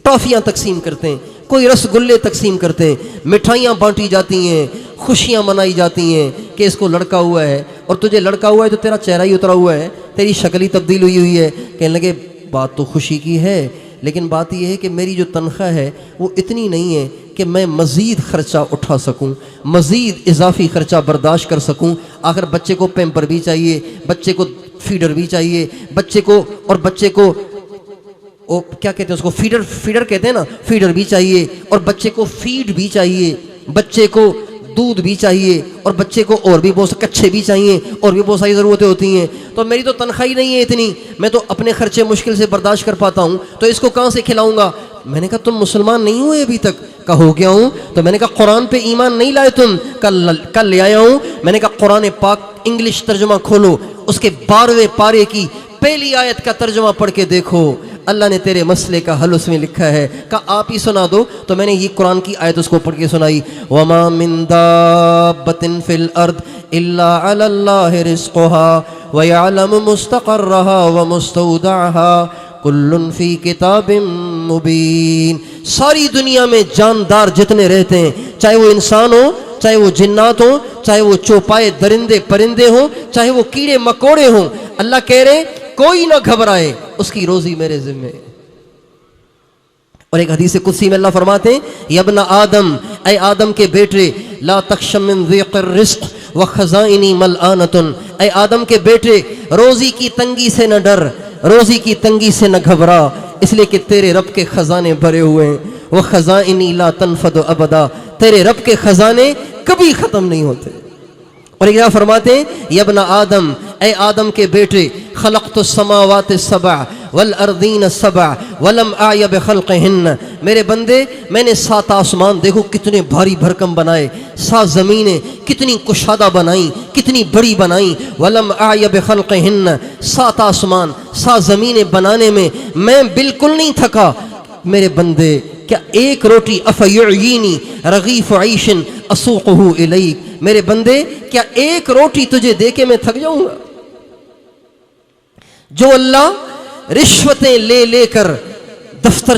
ٹافیاں تقسیم کرتے ہیں، کوئی رس گلے تقسیم کرتے ہیں، مٹھائیاں بانٹی جاتی ہیں، خوشیاں منائی جاتی ہیں کہ اس کو لڑکا ہوا ہے. اور تجھے لڑکا ہوا ہے تو تیرا چہرہ ہی اترا ہوا ہے، تیری شکل ہی تبدیل ہوئی ہے. کہنے لگے بات تو خوشی کی ہے، لیکن بات یہ ہے کہ میری جو تنخواہ ہے وہ اتنی نہیں ہے کہ میں مزید خرچہ اٹھا سکوں، مزید اضافی خرچہ برداشت کر سکوں. آخر بچے کو پیمپر بھی چاہیے، بچے کو فیڈر بھی چاہیے، بچے کو کیا کہتے ہیں اس کو, فیڈر کہتے ہیں نا, فیڈر بھی چاہیے, اور بچے کو فیڈ بھی چاہیے, بچے کو دودھ بھی چاہیے, اور بچے کو اور بھی بہت کچھے بھی چاہیے, اور بھی بہت ساری ضرورتیں ہوتی ہیں. تو میری تو تنخواہ ہی نہیں ہے اتنی, میں تو اپنے خرچے مشکل سے برداشت کر پاتا ہوں, تو اس کو کہاں سے کھلاؤں گا؟ میں نے کہا تم مسلمان نہیں ہوئے ابھی تک. کہا ہو گیا ہوں. تو میں نے کہا قرآن پہ ایمان نہیں لائے تم؟ کل لے آیا ہوں. میں نے کہا قرآن پاک انگلش ترجمہ کھولو, اس کے 12ویں پارے کی پہلی آیت کا ترجمہ پڑھ کے دیکھو, اللہ نے تیرے مسئلے کا حل اس میں لکھا ہے. کہا آپ ہی سنا دو. تو میں نے یہ قرآن کی آیت اس کو پڑھ کے سنائی, وَمَا مِن دَابَّةٍ فِي الْأَرْضِ إِلَّا عَلَى اللَّهِ رِزْقُهَا وَيَعْلَمُ مُسْتَقَرَّهَا وَمُسْتَوْدَعَهَا کل فی کتاب مبین. ساری دنیا میں جاندار جتنے رہتے ہیں, چاہے وہ انسان ہو, چاہے وہ جنات ہوں, چاہے وہ چوپائے درندے پرندے ہوں, چاہے وہ کیڑے مکوڑے ہوں, اللہ کہہ رہے کوئی نہ گھبرائے, اس کی روزی میرے ذمے. اور ایک حدیث قدسی میں اللہ فرماتے ہیں, یا ابن آدم, اے آدم کے بیٹے, لا تخش من ضیق الرزق وخزائن ملآنۃ, اے آدم کے بیٹے روزی کی تنگی سے نہ ڈر, روزی کی تنگی سے نہ گھبرا, اس لیے کہ تیرے رب کے خزانے بھرے ہوئے ہیں. وہ خزائنی لا تنفد ابدا, تیرے رب کے خزانے کبھی ختم نہیں ہوتے. اور ایک جگہ فرماتے ہیں, یا ابن آدم, اے آدم کے بیٹے, خلقت السماوات السبع والارضین السبع ولم اعی بخلقہن, میرے بندے میں نے 7 آسمان دیکھو کتنے بھاری بھرکم بنائے, 7 زمینیں کتنی کشادہ بنائیں, کتنی بڑی بنائیں, ولم اعی بخلقہن, 7 آسمان 7 زمینیں بنانے میں میں بالکل نہیں تھکا. میرے بندے کیا ایک روٹی افیعینی رغیف عیش اسوقہ الیک, میرے بندے کیا ایک روٹی تجھے دے کے میں تھک جاؤں گا؟ جو اللہ رشوتیں لے لے کر دفتر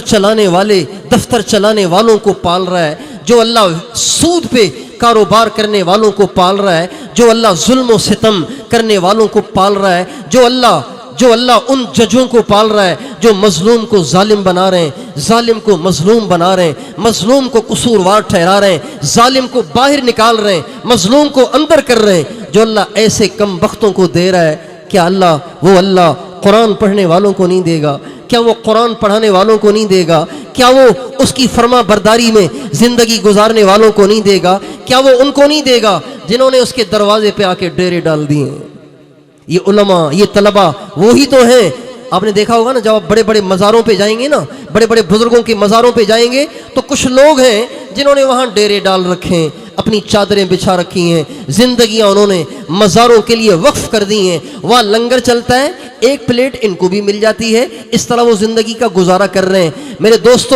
چلانے والوں کو پال رہا ہے, جو اللہ سود پہ کاروبار کرنے والوں کو پال رہا ہے, جو اللہ ظلم و ستم کرنے والوں کو پال رہا ہے, جو اللہ ان ججوں کو پال رہا ہے جو مظلوم کو ظالم بنا رہے ہیں, ظالم کو مظلوم بنا رہے ہیں, مظلوم کو قصوروار ٹھہرا رہے ہیں, ظالم کو باہر نکال رہے ہیں, مظلوم کو اندر کر رہے ہیں, جو اللہ ایسے کم بختوں کو دے رہا ہے, کیا اللہ قرآن پڑھنے والوں کو نہیں دے گا؟ کیا وہ قرآن پڑھانے والوں کو نہیں دے گا؟ کیا وہ اس کی فرما برداری میں زندگی گزارنے والوں کو نہیں دے گا؟ کیا وہ ان کو نہیں دے گا جنہوں نے اس کے دروازے پہ آ کے ڈیرے ڈال دیے ہیں؟ یہ علماء, یہ طلباء وہی تو ہیں. آپ نے دیکھا ہوگا نا, جب آپ بڑے بڑے مزاروں پہ جائیں گے نا, بڑے بڑے بزرگوں کے مزاروں پہ جائیں گے, تو کچھ لوگ ہیں جنہوں نے وہاں ڈیرے ڈال رکھے ہیں, اپنی چادریں بچھا رکھی ہیں, زندگیاں انہوں نے مزاروں کے لیے وقف کر دی ہیں. وہاں لنگر چلتا ہے, ایک پلیٹ ان کو بھی مل جاتی ہے, اس طرح وہ زندگی کا گزارا کر رہے ہیں. میرے دوستو,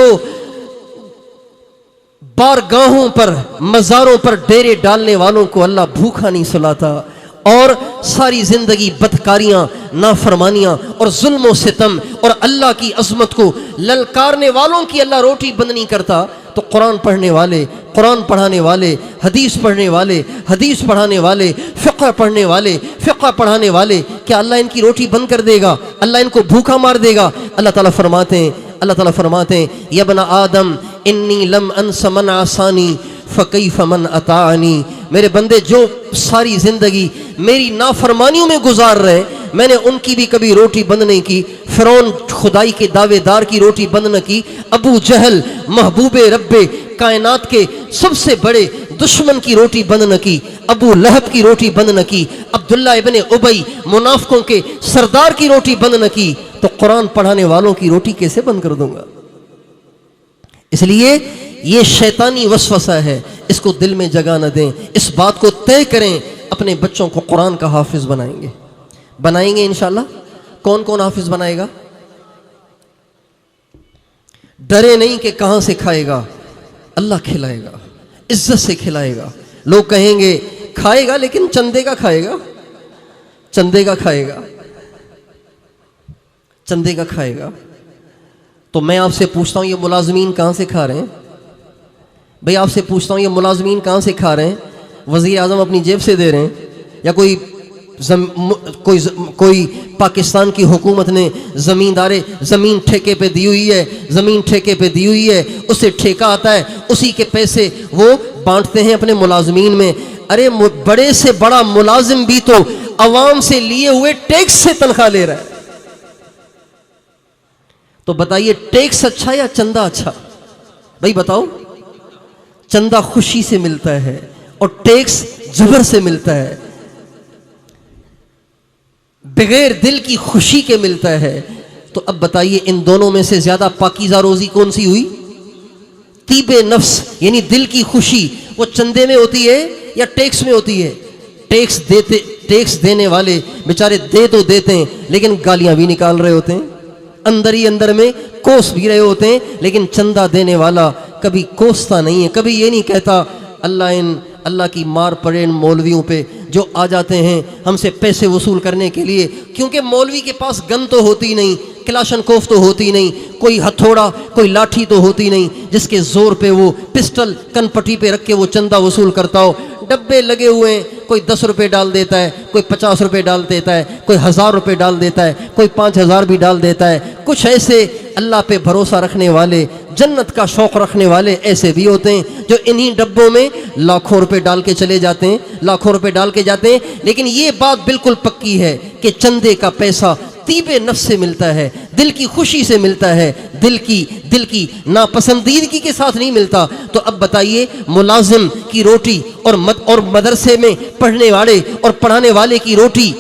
بارگاہوں پر, مزاروں پر ڈیرے ڈالنے والوں کو اللہ بھوکا نہیں سلاتا, اور ساری زندگی بدکاریاں, نافرمانیاں اور ظلم و ستم اور اللہ کی عظمت کو للکارنے والوں کی اللہ روٹی بند نہیں کرتا. تو قرآن پڑھنے والے, قرآن پڑھانے والے, حدیث پڑھنے والے, حدیث پڑھانے والے, فقہ پڑھنے والے, فقہ پڑھانے والے, کیا اللہ ان کی روٹی بند کر دے گا؟ اللہ ان کو بھوکا مار دے گا؟ اللہ تعالیٰ فرماتے ہیں یا ابن آدم انی لم انس من عصانی فکیف من اطاعنی, میرے بندے جو ساری زندگی میری نافرمانیوں میں گزار رہے, میں نے ان کی بھی کبھی روٹی بند نہیں کی. فرعون خدائی کے دعوے دار کی روٹی بند نہ کی, ابو جہل محبوب رب کائنات کے سب سے بڑے دشمن کی روٹی بند نہ کی, ابو لہب کی روٹی بند نہ کی, عبداللہ ابن ابی منافقوں کے سردار کی روٹی بند نہ کی, تو قرآن پڑھانے والوں کی روٹی کیسے بند کر دوں گا؟ اس لیے یہ شیطانی وسوسہ ہے, اس کو دل میں جگہ نہ دیں. اس بات کو طے کریں, اپنے بچوں کو قرآن کا حافظ بنائیں گے انشاءاللہ. کون کون حافظ بنائے گا؟ ڈرے نہیں کہ کہاں سے کھائے گا, اللہ کھلائے گا, عزت سے کھلائے گا. لوگ کہیں گے کھائے گا لیکن چندے کا کھائے گا, چندے کا کھائے گا, چندے کا کھائے گا. تو میں آپ سے پوچھتا ہوں, یہ ملازمین کہاں سے کھا رہے ہیں بھئی؟ آپ سے پوچھتا ہوں, یہ ملازمین کہاں سے کھا رہے ہیں؟ وزیر اعظم اپنی جیب سے دے رہے ہیں, یا کوئی پاکستان کی حکومت نے زمین ٹھیکے پہ دی ہوئی ہے, زمین ٹھیکے پہ دی ہوئی ہے, اسے ٹھیکہ آتا ہے, اسی کے پیسے وہ بانٹتے ہیں اپنے ملازمین میں. ارے بڑے سے بڑا ملازم بھی تو عوام سے لیے ہوئے ٹیکس سے تنخواہ لے رہا ہے. تو بتائیے ٹیکس اچھا یا چندہ اچھا؟ بھائی بتاؤ. چندہ خوشی سے ملتا ہے اور ٹیکس جبر سے ملتا ہے، بغیر دل کی خوشی کے ملتا ہے. تو اب بتائیے ان دونوں میں سے زیادہ پاکیزہ روزی کون سی ہوئی؟ طیب نفس یعنی دل کی خوشی وہ چندے میں ہوتی ہے یا ٹیکس میں ہوتی ہے؟ ٹیکس دینے والے بیچارے دے تو دیتے ہیں لیکن گالیاں بھی نکال رہے ہوتے ہیں، اندر ہی اندر میں کوس بھی رہے ہوتے ہیں، لیکن چندہ دینے والا کبھی کوستا نہیں ہے، کبھی یہ نہیں کہتا اللہ کی مار پڑے ان مولویوں پہ جو آ جاتے ہیں ہم سے پیسے وصول کرنے کے لیے. کیونکہ مولوی کے پاس گن تو ہوتی نہیں، کلاشن کوف تو ہوتی نہیں، کوئی ہتھوڑا کوئی لاٹھی تو ہوتی نہیں جس کے زور پہ وہ پسٹل کن پٹی پہ رکھ کے وہ چندہ وصول کرتا ہو. ڈبے لگے ہوئے ہیں، کوئی 10 روپے ڈال دیتا ہے، کوئی 50 روپے ڈال دیتا ہے، کوئی 1000 روپے ڈال دیتا ہے، کوئی 5000 بھی ڈال دیتا ہے. کچھ ایسے اللہ پہ بھروسہ رکھنے والے، جنت کا شوق رکھنے والے ایسے بھی ہوتے ہیں جو انہی ڈبوں میں لاکھوں روپے ڈال کے چلے جاتے ہیں، لاکھوں روپے ڈال کے جاتے ہیں. لیکن یہ بات بالکل پکی ہے کہ چندے کا پیسہ طیب نفس سے ملتا ہے، دل کی خوشی سے ملتا ہے، دل کی ناپسندیدگی کے ساتھ نہیں ملتا. تو اب بتائیے ملازم کی روٹی اور مدرسے میں پڑھنے والے اور پڑھانے والے کی روٹی،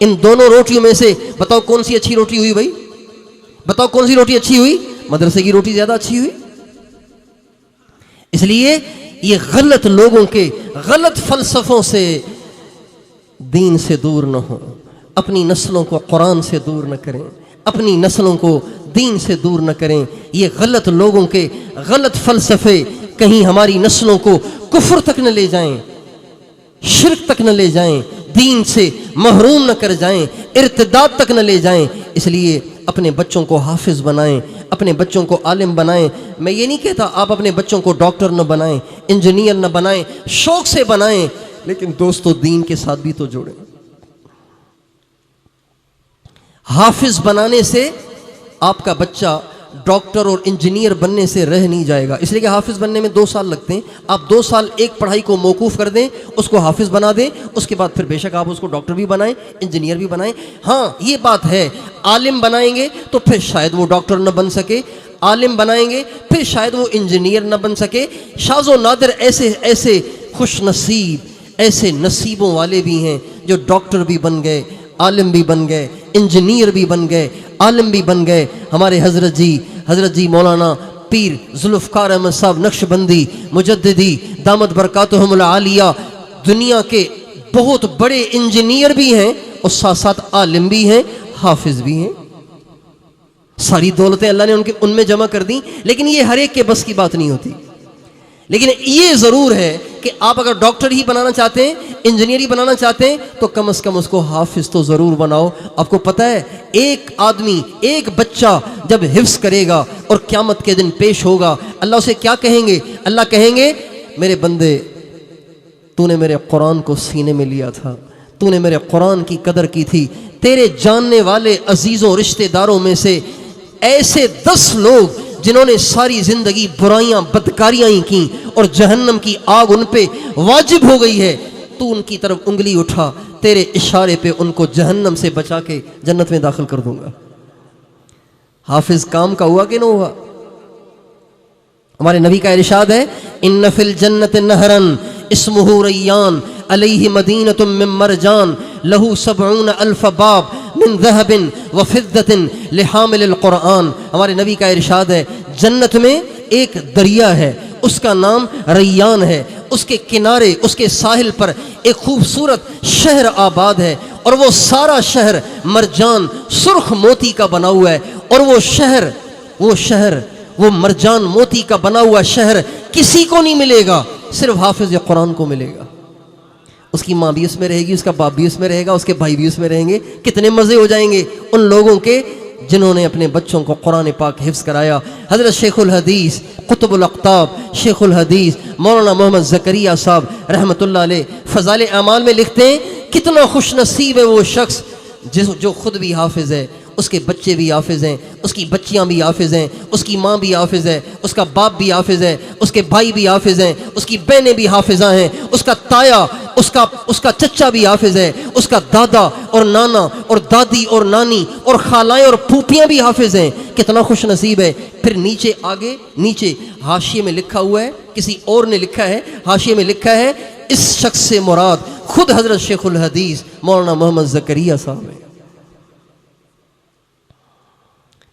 ان دونوں روٹیوں میں سے بتاؤ کون سی اچھی روٹی ہوئی؟ بھائی بتاؤ کون سی روٹی اچھی ہوئی؟ مدرسے کی روٹی زیادہ اچھی ہوئی. اس لیے یہ غلط لوگوں کے غلط فلسفوں سے دین سے دور نہ ہو، اپنی نسلوں کو قرآن سے دور نہ کریں، اپنی نسلوں کو دین سے دور نہ کریں. یہ غلط لوگوں کے غلط فلسفے کہیں ہماری نسلوں کو کفر تک نہ لے جائیں، شرک تک نہ لے جائیں، دین سے محروم نہ کر جائیں، ارتداد تک نہ لے جائیں. اس لیے اپنے بچوں کو حافظ بنائیں، اپنے بچوں کو عالم بنائیں. میں یہ نہیں کہتا آپ اپنے بچوں کو ڈاکٹر نہ بنائیں، انجینئر نہ بنائیں، شوق سے بنائیں، لیکن دوستو دین کے ساتھ بھی تو جوڑیں. حافظ بنانے سے آپ کا بچہ ڈاکٹر اور انجینئر بننے سے رہ نہیں جائے گا. اس لیے کہ حافظ بننے میں 2 سال لگتے ہیں. آپ 2 سال ایک پڑھائی کو موقوف کر دیں، اس کو حافظ بنا دیں، اس کے بعد پھر بے شک آپ اس کو ڈاکٹر بھی بنائیں، انجینئر بھی بنائیں. ہاں یہ بات ہے، عالم بنائیں گے تو پھر شاید وہ ڈاکٹر نہ بن سکے، عالم بنائیں گے پھر شاید وہ انجینئر نہ بن سکے. شاذ و نادر ایسے خوش نصیب، ایسے نصیبوں والے بھی ہیں جو ڈاکٹر بھی بن گئے، عالم بھی بن گئے، انجینئر بھی بن گئے، عالم بھی بن گئے. ہمارے حضرت جی مولانا پیر ذوالفقار احمد صاحب نقشبندی مجددی دامت برکاتہم العالیہ دنیا کے بہت بڑے انجینئر بھی ہیں اور ساتھ ساتھ عالم بھی ہیں، حافظ بھی ہیں. ساری دولتیں اللہ نے ان میں جمع کر دیں، لیکن یہ ہر ایک کے بس کی بات نہیں ہوتی. لیکن یہ ضرور ہے کہ آپ اگر ڈاکٹر ہی بنانا چاہتے ہیں، انجینئر ہی بنانا چاہتے ہیں، تو کم از کم اس کو حافظ تو ضرور بناؤ. آپ کو پتہ ہے ایک آدمی، ایک بچہ جب حفظ کرے گا اور قیامت کے دن پیش ہوگا، اللہ اسے کیا کہیں گے؟ اللہ کہیں گے میرے بندے تو نے میرے قرآن کو سینے میں لیا تھا، تو نے میرے قرآن کی قدر کی تھی. تیرے جاننے والے عزیزوں رشتہ داروں میں سے ایسے 10 لوگ جنہوں نے ساری زندگی برائیاں بدکاریاں ہی کی اور جہنم کی آگ ان پہ واجب ہو گئی ہے، تو ان کی طرف انگلی اٹھا، تیرے اشارے پہ ان کو جہنم سے بچا کے جنت میں داخل کر دوں گا. حافظ کام کا ہوا کہ نہ ہوا؟ ہمارے نبی کا ارشاد ہے ان فی الجنت نہرن اسمہ ریان علیہ مدینۃ من مرجان لہ 70,000 باب من ذہب وفضۃ لحامل القرآن. ہمارے نبی کا ارشاد ہے جنت میں ایک دریا ہے، اس کا نام ریان ہے، اس کے کنارے، اس کے ساحل پر ایک خوبصورت شہر آباد ہے، اور وہ سارا شہر مرجان سرخ موتی کا بنا ہوا ہے. اور وہ مرجان موتی کا بنا ہوا شہر کسی کو نہیں ملے گا، صرف حافظ قرآن کو ملے گا. اس کی ماں بھی اس میں رہے گی، اس کا باپ بھی اس میں رہے گا، اس کے بھائی بھی اس میں رہیں گے. کتنے مزے ہو جائیں گے ان لوگوں کے جنہوں نے اپنے بچوں کو قرآن پاک حفظ کرایا. حضرت شیخ الحدیث قطب الاقطاب شیخ الحدیث مولانا محمد زکریا صاحب رحمۃ اللہ علیہ فضائل اعمال میں لکھتے ہیں کتنا خوش نصیب ہے وہ شخص جو خود بھی حافظ ہے، اس کے بچے بھی حافظ ہیں، اس کی بچیاں بھی حافظ ہیں، اس کی ماں بھی حافظ ہے، اس کا باپ بھی حافظ ہے، اس کے بھائی بھی حافظ ہیں، اس کی بہنیں بھی حافظہ ہیں، اس کا تایا اس کا چچا بھی حافظ ہے، اس کا دادا اور نانا اور دادی اور نانی اور خالائیں اور پھوپھیاں بھی حافظ ہیں، کتنا خوش نصیب ہے۔ پھر نیچے آگے نیچے حاشیے میں لکھا ہوا ہے، کسی اور نے لکھا ہے، حاشیے میں لکھا ہے اس شخص سے مراد خود حضرت شیخ الحدیث مولانا محمد زکریا صاحب ہے۔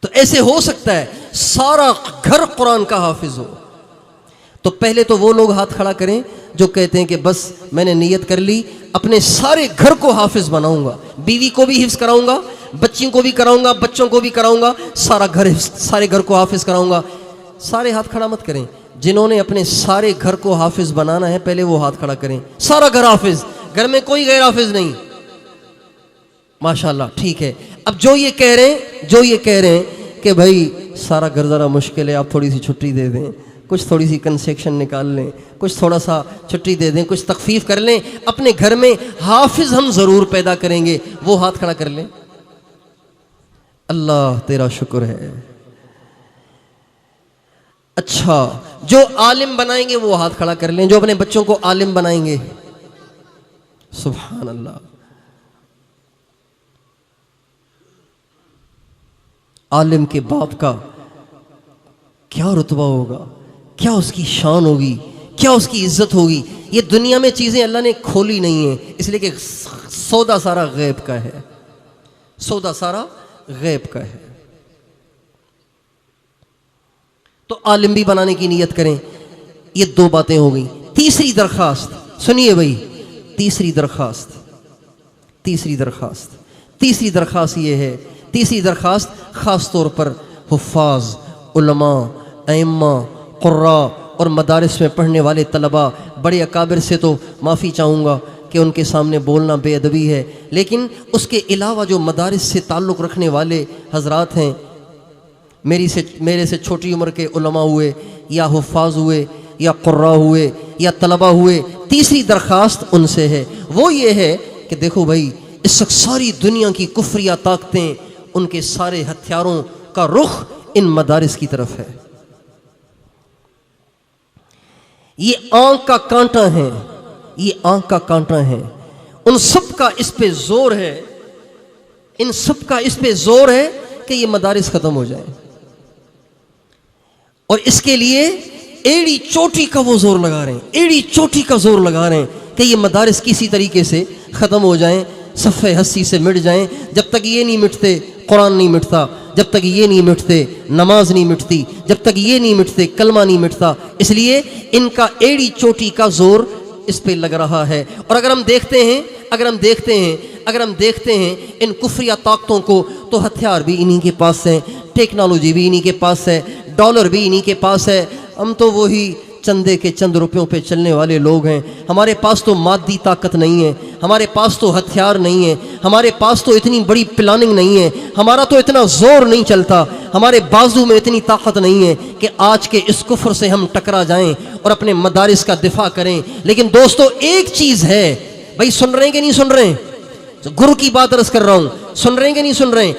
تو ایسے ہو سکتا ہے سارا گھر قرآن کا حافظ ہو؟ تو پہلے تو وہ لوگ ہاتھ کھڑا کریں جو کہتے ہیں کہ بس میں نے نیت کر لی اپنے سارے گھر کو حافظ بناؤں گا، بیوی کو بھی حفظ کراؤں گا، بچیوں کو بھی کراؤں گا، بچوں کو بھی کراؤں گا، سارے گھر کو حافظ کراؤں گا۔ سارے ہاتھ کھڑا مت کریں، جنہوں نے اپنے سارے گھر کو حافظ بنانا ہے پہلے وہ ہاتھ کھڑا کریں۔ سارا گھر حافظ، گھر میں کوئی غیر حافظ نہیں، ماشاءاللہ، ٹھیک ہے۔ اب جو یہ کہہ رہے ہیں کہ بھائی سارا گھر ذرا مشکل ہے، آپ تھوڑی سی چھٹی دے دیں، کچھ تھوڑی سی کنسیکشن نکال لیں، کچھ تھوڑا سا چھٹی دے دیں، کچھ تخفیف کر لیں، اپنے گھر میں حافظ ہم ضرور پیدا کریں گے، وہ ہاتھ کھڑا کر لیں۔ اللہ تیرا شکر ہے۔ اچھا، جو عالم بنائیں گے وہ ہاتھ کھڑا کر لیں، جو اپنے بچوں کو عالم بنائیں گے۔ سبحان اللہ۔ عالم کے باپ کا کیا رتبہ ہوگا، کیا اس کی شان ہوگی، کیا اس کی عزت ہوگی۔ یہ دنیا میں چیزیں اللہ نے کھولی نہیں ہیں، اس لیے کہ سودا سارا غیب کا ہے، سودا سارا غیب کا ہے۔ تو عالم بھی بنانے کی نیت کریں۔ یہ دو باتیں ہو گئیں۔ تیسری درخواست سنیے بھائی، تیسری درخواست یہ ہے، تیسری درخواست خاص طور پر حفاظ، علماء، ائمہ، قراء اور مدارس میں پڑھنے والے طلباء، بڑے اکابر سے تو معافی چاہوں گا کہ ان کے سامنے بولنا بے ادبی ہے، لیکن اس کے علاوہ جو مدارس سے تعلق رکھنے والے حضرات ہیں، میرے سے چھوٹی عمر کے علماء ہوئے یا حفاظ ہوئے یا قراء ہوئے یا طلباء ہوئے، تیسری درخواست ان سے ہے، وہ یہ ہے کہ دیکھو بھائی، اس وقت ساری دنیا کی کفریہ طاقتیں، ان کے سارے ہتھیاروں کا رخ ان مدارس کی طرف ہے۔ یہ آنکھ کا کانٹا ہے، یہ آنکھ کا کانٹا ہے، ان سب کا اس پہ زور ہے، ان سب کا اس پہ زور ہے کہ یہ مدارس ختم ہو جائیں، اور اس کے لیے ایڑی چوٹی کا وہ زور لگا رہے ہیں، ایڑی چوٹی کا زور لگا رہے ہیں کہ یہ مدارس کسی طریقے سے ختم ہو جائیں، صفحہ ہستی سے مٹ جائیں۔ جب تک یہ نہیں مٹتے قرآن نہیں مٹتا، جب تک یہ نہیں مٹتے نماز نہیں مٹتی، جب تک یہ نہیں مٹتے کلمہ نہیں مٹتا۔ اس لیے ان کا ایڑی چوٹی کا زور اس پہ لگ رہا ہے۔ اور اگر ہم دیکھتے ہیں ان کفریہ طاقتوں کو، تو ہتھیار بھی انہی کے پاس ہیں، ٹیکنالوجی بھی انہی کے پاس ہے، ڈالر بھی انہی کے پاس ہے۔ ہم تو وہی چندے کے چند روپیوں پہ چلنے والے لوگ ہیں، ہمارے پاس تو مادی طاقت نہیں ہے، ہمارے پاس تو ہتھیار نہیں ہے، ہمارے پاس تو اتنی بڑی پلاننگ نہیں ہے، ہمارا تو اتنا زور نہیں چلتا، ہمارے بازو میں اتنی طاقت نہیں ہے کہ آج کے اس کفر سے ہم ٹکرا جائیں اور اپنے مدارس کا دفاع کریں۔ لیکن دوستو ایک چیز ہے، بھائی سن رہے ہیں کہ نہیں سن رہے ہیں؟ گرو کی بات عرض کر رہا ہوں، سن رہے ہیں کہ نہیں سن رہے ہیں؟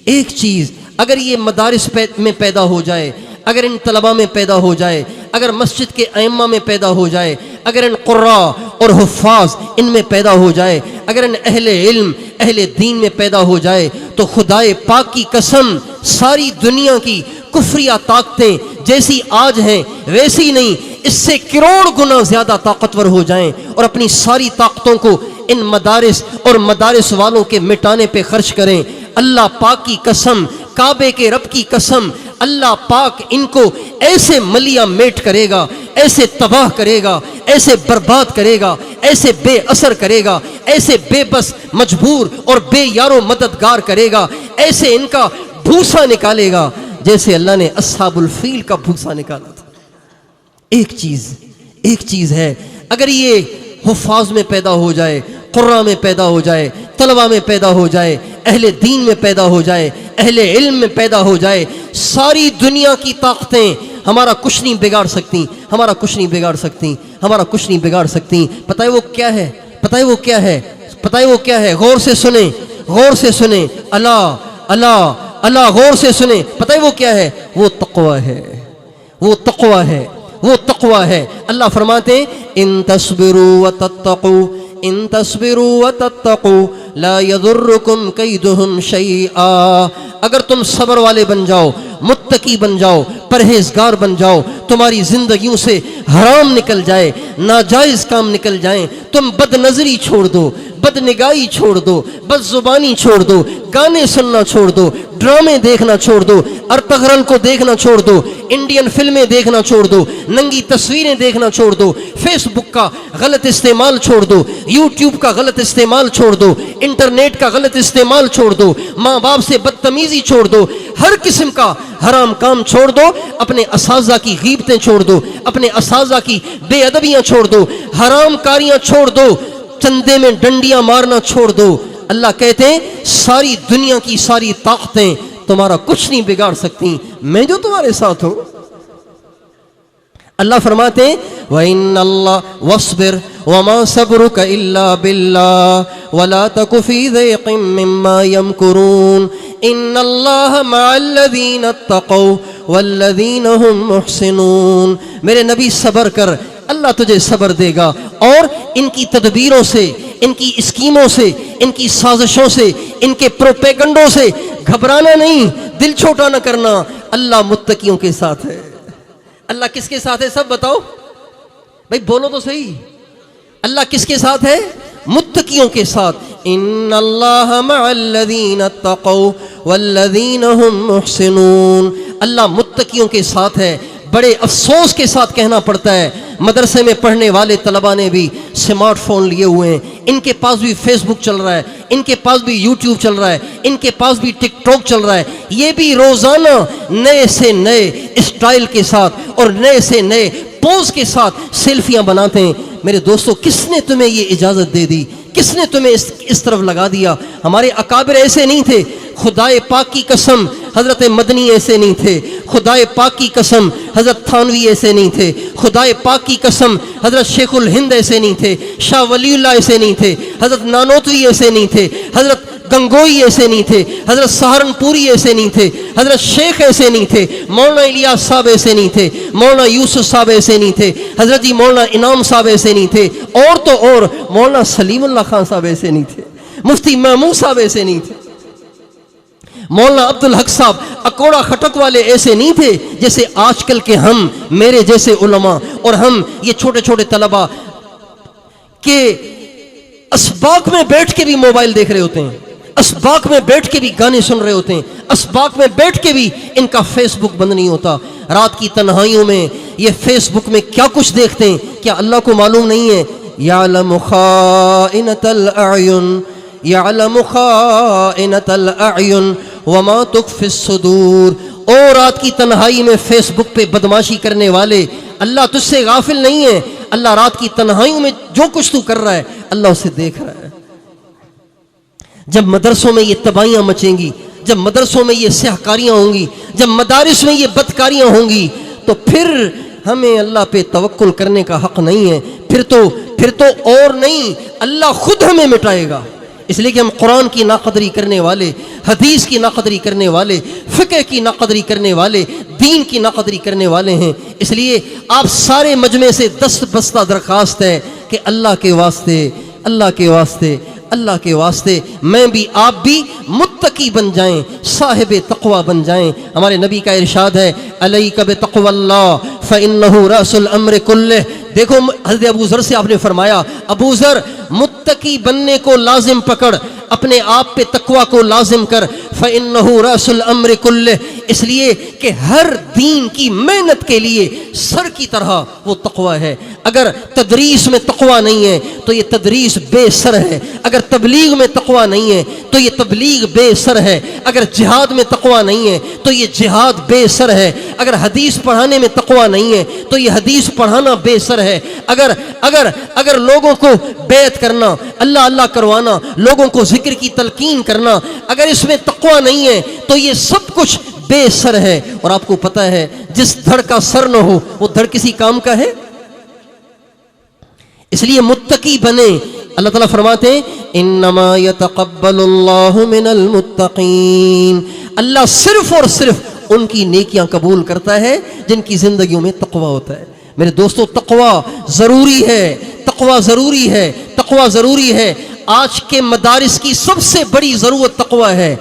ایک چیز اگر یہ مدارس میں پیدا ہو جائے، اگر ان طلباء میں پیدا ہو جائے، اگر مسجد کے ائمہ میں پیدا ہو جائے، اگر ان قراء اور حفاظ ان میں پیدا ہو جائے، اگر ان اہل علم اہل دین میں پیدا ہو جائے، تو خدائے پاک کی قسم ساری دنیا کی کفریہ طاقتیں جیسی آج ہیں ویسی نہیں، اس سے کروڑ گنا زیادہ طاقتور ہو جائیں، اور اپنی ساری طاقتوں کو ان مدارس اور مدارس والوں کے مٹانے پہ خرچ کریں۔ اللہ پاک کی قسم، کعبے کے رب کی قسم، اللہ پاک ان کو ایسے ملیہ میٹ کرے گا، ایسے تباہ کرے گا، ایسے برباد کرے گا، ایسے بے اثر کرے گا، ایسے بے بس مجبور اور بے یارو مددگار کرے گا، ایسے ان کا بھوسا نکالے گا جیسے اللہ نے اصحاب الفیل کا بھوسا نکالا تھا۔ ایک چیز ہے، اگر یہ حفاظ میں پیدا ہو جائے، قراء میں پیدا ہو جائے، طلباء میں پیدا ہو جائے، اہل دین میں پیدا ہو جائے، اہل علم میں پیدا ہو جائے، ساری دنیا کی طاقتیں ہمارا کچھ نہیں بگاڑ سکتی، ہمارا کچھ نہیں بگاڑ سکتی، ہمارا کچھ نہیں بگاڑ سکتی۔ پتہ ہے وہ کیا ہے؟ پتہ ہے وہ کیا ہے؟ پتہ ہے وہ کیا ہے؟ غور سے سنیں، غور سے سنیں، اللہ اللہ اللہ، غور سے سنیں۔ پتہ ہے وہ کیا ہے؟ وہ تقوی ہے، وہ تقوی ہے۔ وہ تقوی ہے۔ اللہ فرماتے ہیں ان تصبروا وتتقوا ان تصبروا وتتقوا لا يضركم كيدهم شيئا، اگر تم صبر والے بن جاؤ، متقی بن جاؤ، پرہیزگار بن جاؤ، تمہاری زندگیوں سے حرام نکل جائے، ناجائز کام نکل جائیں، تم بد نظری چھوڑ دو، بد نگاہی چھوڑ دو، بد زبانی چھوڑ دو، گانے سننا چھوڑ دو، ڈرامے دیکھنا چھوڑ دو، ارطغرل کو دیکھنا چھوڑ دو، انڈین فلمیں دیکھنا چھوڑ دو، ننگی تصویریں دیکھنا چھوڑ دو، فیس بک کا غلط استعمال چھوڑ دو، یوٹیوب کا غلط استعمال چھوڑ دو، انٹرنیٹ کا غلط استعمال چھوڑ دو، ماں باپ سے بدتمیزی چھوڑ دو، ہر قسم کا حرام کام چھوڑ دو، اپنے اساتذہ کی غیبتیں چھوڑ دو، اپنے اساتذہ کی بے ادبیاں چھوڑ دو، حرام کاریاں چھوڑ دو، چندے میں ڈنڈیاں مارنا چھوڑ دو۔ اللہ کہتے ہیں ساری دنیا کی ساری طاقتیں تمہارا کچھ نہیں بگاڑ سکتی، میں جو تمہارے ساتھ ہوں۔ اللہ فرماتے ہیں وَإِنَّ اللَّهَ وَاصْبِرْ وَمَا صَبْرُكَ إِلَّا بِاللَّهِ وَلَا تَكُ فِي ضَيْقٍ مِّمَّا يَمْكُرُونَ إِنَّ اللَّهَ مَعَ الَّذِينَ اتَّقَوْا وَالَّذِينَ هُمْ مُحْسِنُونَ، میرے نبی صبر کر، اللہ تجھے صبر دے گا، اور ان کی تدبیروں سے، ان کی اسکیموں سے، ان کی سازشوں سے، ان کے پروپیگنڈوں سے گھبرانا نہیں، دل چھوٹا نہ کرنا، اللہ متقیوں کے ساتھ ہے۔ اللہ کس کے ساتھ ہے سب بتاؤ بھائی، بولو تو صحیح، اللہ کس کے ساتھ ہے؟ متقیوں کے ساتھ۔ ان اللہ مع الذین اتقوا والذین هم محسنون، اللہ متقیوں کے ساتھ ہے۔ بڑے افسوس کے ساتھ کہنا پڑتا ہے، مدرسے میں پڑھنے والے طلباء نے بھی سمارٹ فون لیے ہوئے ہیں، ان کے پاس بھی فیس بک چل رہا ہے، ان کے پاس بھی یوٹیوب چل رہا ہے، ان کے پاس بھی ٹک ٹاک چل رہا ہے، یہ بھی روزانہ نئے سے نئے اسٹائل کے ساتھ اور نئے سے نئے پوز کے ساتھ سیلفیاں بناتے ہیں۔ میرے دوستو، کس نے تمہیں یہ اجازت دے دی؟ کس نے تمہیں اس طرف لگا دیا؟ ہمارے اکابر ایسے نہیں تھے، خدائے پاک کی قسم حضرت مدنی ایسے نہیں تھے، خدائے پاک کی قسم حضرت تھانوی ایسے نہیں تھے، خدائے پاک کی قسم حضرت شیخ الہند ایسے نہیں تھے، شاہ ولی اللہ ایسے نہیں تھے، حضرت نانوتوی ایسے نہیں تھے، حضرت گنگوئی ایسے نہیں تھے، حضرت سہارنپوری ایسے نہیں تھے، حضرت شیخ ایسے نہیں تھے، مولانا الیاس صاحب ایسے نہیں تھے، مولانا یوسف صاحب ایسے نہیں تھے، حضرت جی مولانا انعام صاحب ایسے نہیں تھے، اور تو اور مولانا سلیم اللہ خان صاحب ایسے نہیں تھے، مفتی محمود صاحب ایسے نہیں تھے، مولانا عبدالحق صاحب اکوڑا خٹک والے ایسے نہیں تھے جیسے آج کل کے ہم، میرے جیسے علماء اور ہم یہ چھوٹے چھوٹے طلباء کے اسباق میں بیٹھ کے بھی موبائل دیکھ رہے ہوتے ہیں، اسباق میں بیٹھ کے بھی گانے سن رہے ہوتے ہیں، اسباق میں بیٹھ کے بھی ان کا فیس بک بند نہیں ہوتا۔ رات کی تنہائیوں میں یہ فیس بک میں کیا کچھ دیکھتے ہیں، کیا اللہ کو معلوم نہیں ہے؟ یعلم خائنۃ الاعین یعلم خائنۃ الاعین وما تخفی الصدور۔ اور رات کی تنہائی میں فیس بک پہ بدماشی کرنے والے، اللہ تجھ سے غافل نہیں ہے، اللہ رات کی تنہائیوں میں جو کچھ تو کر رہا ہے اللہ اسے دیکھ رہا ہے۔ جب مدرسوں میں یہ تباہیاں مچیں گی، جب مدرسوں میں یہ سیاہکاریاں ہوں گی، جب مدارس میں یہ بدکاریاں ہوں گی، تو پھر ہمیں اللہ پہ توکل کرنے کا حق نہیں ہے، پھر تو اور نہیں، اللہ خود ہمیں مٹائے گا۔ اس لیے کہ ہم قرآن کی ناقدری کرنے والے، حدیث کی ناقدری کرنے والے، فقہ کی ناقدری کرنے والے، دین کی ناقدری کرنے والے ہیں۔ اس لیے آپ سارے مجمع سے دست بستہ درخواست ہے کہ اللہ کے واسطے، اللہ کے واسطے، اللہ کے واسطے میں بھی آپ بھی متقی بن جائیں، صاحب تقوی بن جائیں۔ ہمارے نبی کا ارشاد ہے علیک بتقوی اللہ فإنہ رأس الامر کلہ۔ دیکھو حضرت ابو ذر سے آپ نے فرمایا، ابو ذر متقی بننے کو لازم پکڑ، اپنے آپ پہ تقوی کو لازم کر، فإنہ رأس الامر کلہ، اس لیے کہ ہر دین کی محنت کے لیے سر کی طرح وہ تقوی ہے۔ اگر تدریس میں تقوی نہیں ہے تو یہ تدریس بے سر ہے، اگر تبلیغ میں تقوی نہیں ہے تو یہ تبلیغ بے سر ہے، اگر جہاد میں تقوی نہیں ہے تو یہ جہاد بے سر ہے، اگر حدیث پڑھانے میں تقوی نہیں ہے تو یہ حدیث پڑھانا بے سر ہے، اگر لوگوں کو بیعت کرنا، اللہ اللہ کروانا، لوگوں کو ذکر کی تلقین کرنا، اگر اس میں تقوی نہیں ہے تو یہ سب کچھ بے سر ہے۔ اور آپ کو پتہ ہے جس دھڑ کا سر نہ ہو وہ دھڑ کسی کام کا ہے؟ اس لیے متقی بنے۔ اللہ تعالیٰ فرماتے ہیں انما یتقبل اللہ من المتقین، اللہ صرف اور صرف ان کی نیکیاں قبول کرتا ہے جن کی زندگیوں میں تقوی ہوتا ہے۔ میرے دوستو تقوی ضروری ہے، تقوی ضروری ہے، تقوی ضروری ہے۔ آج کے مدارس کی سب سے بڑی ضرورت تقوی ہے،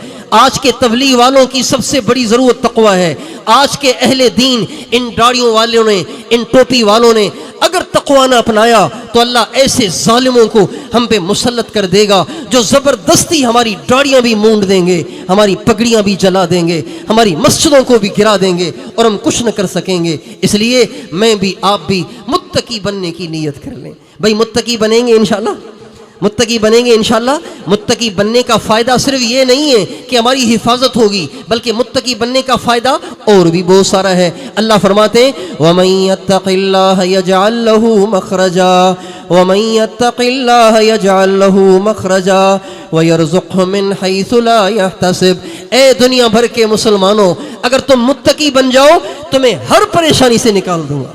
آج کے تبلیغ والوں کی سب سے بڑی ضرورت تقوی ہے۔ آج کے اہل دین، ان داڑھیوں والوں نے، ان ٹوپی والوں نے اگر تقوی نہ اپنایا تو اللہ ایسے ظالموں کو ہم پہ مسلط کر دے گا جو زبردستی ہماری داڑھیاں بھی مونڈ دیں گے، ہماری پگڑیاں بھی جلا دیں گے، ہماری مسجدوں کو بھی گرا دیں گے اور ہم کچھ نہ کر سکیں گے۔ اس لیے میں بھی آپ بھی متقی بننے کی نیت کر لیں۔ بھائی متقی بنیں گے انشاءاللہ، متقی بنیں گے انشاءاللہ۔ متقی بننے کا فائدہ صرف یہ نہیں ہے کہ ہماری حفاظت ہوگی، بلکہ متقی بننے کا فائدہ اور بھی بہت سارا ہے۔ اللہ فرماتے ہیں وَمَن يَتَّقِ اللَّهَ يَجْعَل لَّهُ مَخْرَجًا وَمَن يَتَّقِ اللَّهَ يَجْعَل لَّهُ مَخْرَجًا وَيَرْزُقْهُ مِنْ حَيْثُ لَا يَحْتَسِبُ۔ اے دنیا بھر کے مسلمانوں، اگر تم متقی بن جاؤ تمہیں ہر پریشانی سے نکال دوں گا۔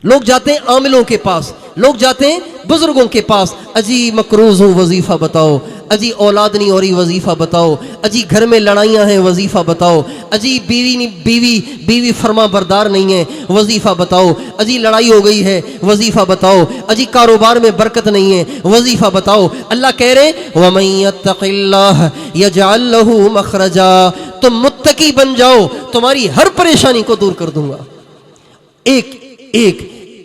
لوگ جاتے ہیں عاملوں کے پاس، لوگ جاتے ہیں بزرگوں کے پاس، اجی مقروض ہوں وظیفہ بتاؤ، اجی اولاد نہیں ہو رہی وظیفہ بتاؤ، اجی گھر میں لڑائیاں ہیں وظیفہ بتاؤ، اجی بیوی فرما بردار نہیں ہے وظیفہ بتاؤ، اجی لڑائی ہو گئی ہے وظیفہ بتاؤ، اجی کاروبار میں برکت نہیں ہے وظیفہ بتاؤ۔ اللہ کہہ رہے وَمَن يَتَّقِ اللَّهَ يَجْعَل لَّهُ مَخْرَجًا، تم متقی بن جاؤ تمہاری ہر پریشانی کو دور کر دوں گا۔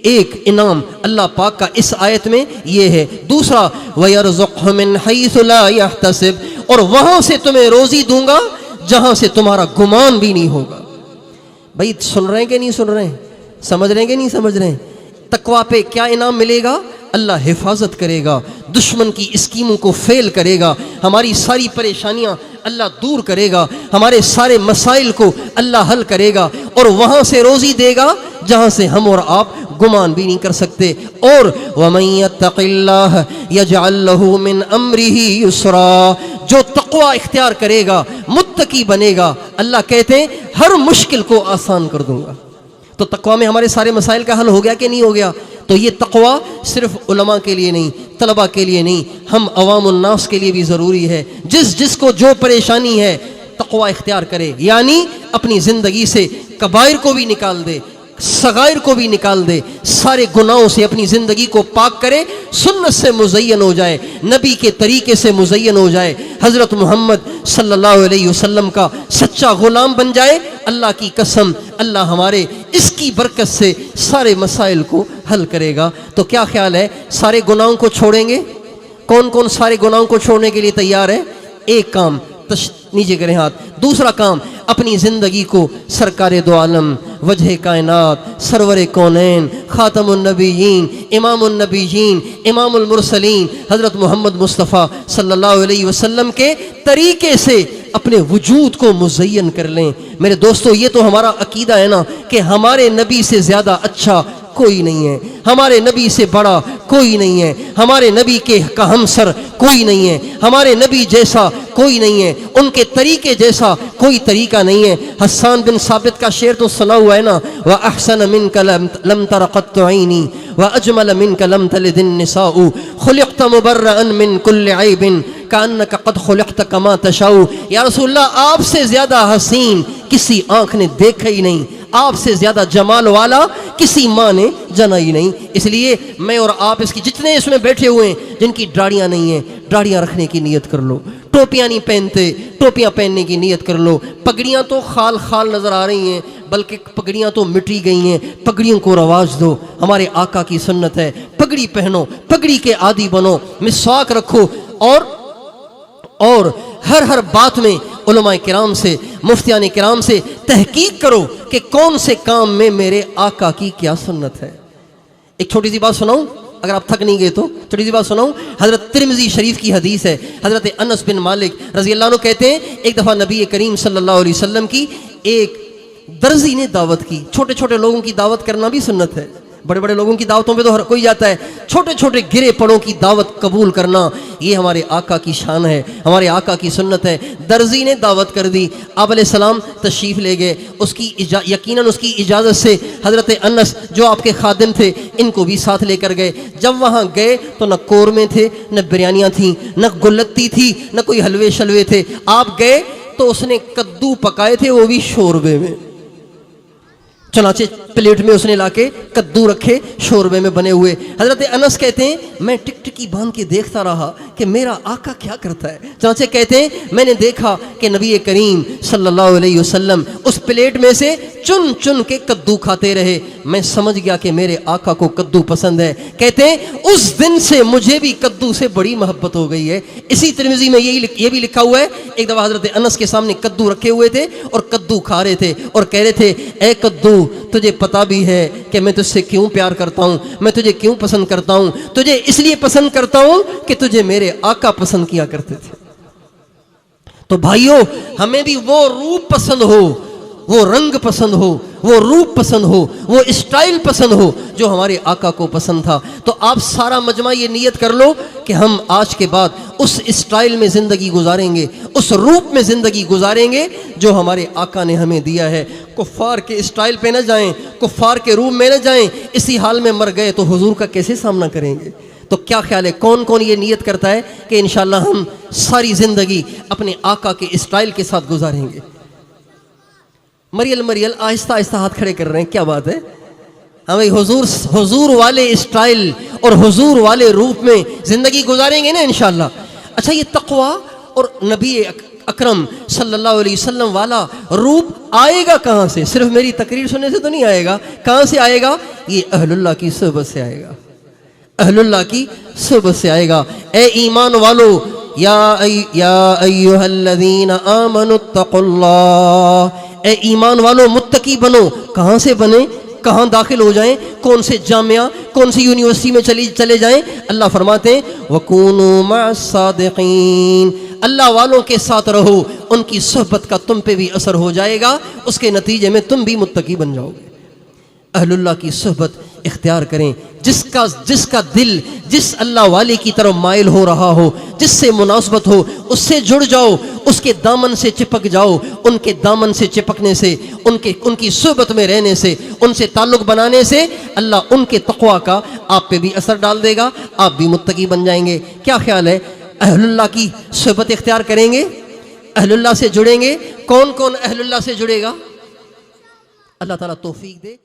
ایک انعام اللہ پاک کا اس آیت میں یہ ہے۔ دوسرا وَيَرْزُقْهُ مِنْ حَيْثُ لَا يَحْتَسِبُ، اور وہاں سے تمہیں روزی دوں گا جہاں سے تمہارا گمان بھی نہیں ہوگا۔ بھائی سن رہے ہیں کہ نہیں سن رہے ہیں؟ سمجھ رہے ہیں کہ نہیں سمجھ رہے ہیں؟ تقوی پہ کیا انعام ملے گا؟ اللہ حفاظت کرے گا، دشمن کی اسکیموں کو فیل کرے گا، ہماری ساری پریشانیاں اللہ دور کرے گا، ہمارے سارے مسائل کو اللہ حل کرے گا، اور وہاں سے روزی دے گا جہاں سے ہم اور آپ گمان بھی نہیں کر سکتے۔ اور وَمَن يَتَّقِ اللَّهَ يَجْعَل لَّهُ مِنْ أَمْرِهِ يُسْرًا، جو تقوی اختیار کرے گا، متقی بنے گا، اللہ کہتے ہیں ہر مشکل کو آسان کر دوں گا۔ تو تقوی میں ہمارے سارے مسائل کا حل ہو گیا کہ نہیں ہو گیا؟ تو یہ تقوی صرف علماء کے لیے نہیں، طلباء کے لیے نہیں، ہم عوام الناس کے لیے بھی ضروری ہے۔ جس کو جو پریشانی ہے تقوی اختیار کرے، یعنی اپنی زندگی سے کبائر کو بھی نکال دے، صغائر کو بھی نکال دے، سارے گناہوں سے اپنی زندگی کو پاک کرے، سنت سے مزین ہو جائے، نبی کے طریقے سے مزین ہو جائے، حضرت محمد صلی اللہ علیہ وسلم کا سچا غلام بن جائے۔ اللہ کی قسم اللہ ہمارے اس کی برکت سے سارے مسائل کو حل کرے گا۔ تو کیا خیال ہے، سارے گناہوں کو چھوڑیں گے؟ کون کون سارے گناہوں کو چھوڑنے کے لیے تیار ہے؟ ایک کام نیچے کریں ہاتھ۔ دوسرا کام، اپنی زندگی کو سرکار دو عالم، وجہ کائنات، سرور کونین، خاتم النبیین، امام النبیین، امام المرسلین، حضرت محمد مصطفیٰ صلی اللہ علیہ وسلم کے طریقے سے اپنے وجود کو مزین کر لیں۔ میرے دوستو یہ تو ہمارا عقیدہ ہے نا کہ ہمارے نبی سے زیادہ اچھا کوئی نہیں ہے، ہمارے نبی سے بڑا کوئی نہیں ہے، ہمارے نبی کے کا ہمسر کوئی نہیں ہے، ہمارے نبی جیسا کوئی نہیں ہے، ان کے طریقے جیسا کوئی طریقہ نہیں ہے۔ حسان بن ثابت کا شعر تو سنا ہوا ہے نا، وَأَحْسَنَ مِنْكَ لَمْ تَرَ قَطُّ عَيْنِي وَأَجْمَلَ مِنْكَ لَمْ تَلِدِ النِّسَاءُ خُلِقْتَ مُبَرَّأً مِنْ كُلِّ عَيْبٍ كَأَنَّكَ قَدْ خُلِقْتَ كَمَا تَشَاءُ۔ یا رسول اللہ آپ سے زیادہ حسین کسی آنکھ نے دیکھا ہی نہیں، آپ سے زیادہ جمال والا کسی ماں نے جنا ہی نہیں۔ اس لیے میں اور آپ اس کی جتنے اس میں بیٹھے ہوئے ہیں جن کی داڑیاں نہیں ہیں، داڑیاں رکھنے کی نیت کر لو۔ ٹوپیاں نہیں پہنتے، ٹوپیاں پہننے کی نیت کر لو۔ پگڑیاں تو خال خال نظر آ رہی ہیں، بلکہ پگڑیاں تو مٹی گئی ہیں، پگڑیوں کو رواج دو، ہمارے آقا کی سنت ہے، پگڑی پہنو، پگڑی کے عادی بنو، مسواک رکھو، اور ہر بات میں علماء کرام سے، مفتیان کرام سے تحقیق کرو کہ کون سے کام میں میرے آقا کی کیا سنت ہے۔ ایک چھوٹی سی بات سناؤں، اگر آپ تھک نہیں گئے تو چھوٹی سی بات سناؤں۔ حضرت ترمذی شریف کی حدیث ہے، حضرت انس بن مالک رضی اللہ عنہ کہتے ہیں ایک دفعہ نبی کریم صلی اللہ علیہ وسلم کی ایک درزی نے دعوت کی۔ چھوٹے چھوٹے لوگوں کی دعوت کرنا بھی سنت ہے، بڑے بڑے لوگوں کی دعوتوں پہ تو ہر کوئی جاتا ہے، چھوٹے چھوٹے گرے پڑوں کی دعوت قبول کرنا یہ ہمارے آقا کی شان ہے، ہمارے آقا کی سنت ہے۔ درزی نے دعوت کر دی، آپ علیہ السلام تشریف لے گئے، اس کی یقیناً اس کی اجازت سے حضرت انس جو آپ کے خادم تھے ان کو بھی ساتھ لے کر گئے۔ جب وہاں گئے تو نہ قورمے تھے، نہ بریانیاں تھیں، نہ گلتی تھی، نہ کوئی حلوے شلوے تھے۔ آپ گئے تو اس نے کدو پکائے تھے، وہ بھی شوربے میں۔ چنانچہ پلیٹ میں اس نے لا کے کدو رکھے شوربے میں بنے ہوئے. حضرت انس کہتے ہیں میں ٹکٹکی باندھ کے دیکھتا رہا کہ میرا آقا کیا کرتا ہے. چانچے کہتے ہیں میں نے دیکھا کہ نبی کریم صلی اللہ علیہ وسلم اس پلیٹ میں سے چن چن کے کدو کھاتے رہے. میں سمجھ گیا کہ میرے آقا کو کدو پسند ہے. کہتے ہیں اس دن سے مجھے بھی کدو سے بڑی محبت ہو گئی ہے. اسی ترمذی میں یہ بھی لکھا ہوا ہے ایک دفعہ حضرت انس کے سامنے کدو رکھے ہوئے تھے اور کدو کھا رہے تھے اور کہہ رہے تھے اے کدو تجھے پتا بھی ہے کہ میں تجھ سے کیوں پیار کرتا ہوں, میں تجھے کیوں پسند کرتا ہوں, تجھے اس لیے پسند کرتا ہوں کہ تجھے میرے آقا پسند کیا کرتے تھے. تو بھائیو ہمیں بھی وہ روپ پسند ہو, وہ رنگ پسند ہو, وہ روپ پسند ہو, وہ اسٹائل پسند ہو جو ہمارے آقا کو پسند تھا. تو آپ سارا مجمع یہ نیت کر لو کہ ہم آج کے بعد اس اسٹائل میں زندگی گزاریں گے, اس روپ میں زندگی گزاریں گے جو ہمارے آقا نے ہمیں دیا ہے. کفار کے اسٹائل پہ نہ جائیں, کفار کے روپ میں نہ جائیں. اسی حال میں مر گئے تو حضور کا کیسے سامنا کریں گے؟ تو کیا خیال ہے کون کون یہ نیت کرتا ہے کہ انشاءاللہ ہم ساری زندگی اپنے آقا کے اسٹائل کے ساتھ گزاریں گے؟ مریل آہستہ آہستہ ہاتھ کھڑے کر رہے ہیں, کیا بات ہے؟ ہاں بھائی حضور والے اسٹائل اور حضور والے روپ میں زندگی گزاریں گے نا انشاءاللہ. اچھا یہ تقویٰ اور نبی اکرم صلی اللہ علیہ وسلم والا روپ آئے گا کہاں سے؟ صرف میری تقریر سننے سے تو نہیں آئے گا. کہاں سے آئے گا؟ یہ اہل اللہ کی صحبت سے آئے گا, اہل اللہ کی صحبت سے آئے گا. اے ایمان والو یا ایھا الذین آمنوا اتقوا اللہ, اے ایمان والو متقی بنو. کہاں سے بنیں؟ کہاں داخل ہو جائیں؟ کون سے جامعہ, کون سی یونیورسٹی میں چلے جائیں؟ اللہ فرماتے ہیں وَكُونُوا مَعَ الصَّادِقِينَ, اللہ والوں کے ساتھ رہو, ان کی صحبت کا تم پہ بھی اثر ہو جائے گا, اس کے نتیجے میں تم بھی متقی بن جاؤ گے. اہل اللہ کی صحبت اختیار کریں. جس کا دل جس اللہ والے کی طرف مائل ہو رہا ہو, جس سے مناسبت ہو, اس سے جڑ جاؤ, اس کے دامن سے چپک جاؤ. ان کے دامن سے چپکنے سے, ان کی صحبت میں رہنے سے, ان سے تعلق بنانے سے اللہ ان کے تقویٰ کا آپ پہ بھی اثر ڈال دے گا, آپ بھی متقی بن جائیں گے. کیا خیال ہے اہل اللہ کی صحبت اختیار کریں گے, اہل اللہ سے جڑیں گے؟ کون کون اہل اللہ سے جڑے گا؟ اللہ تعالیٰ توفیق دے.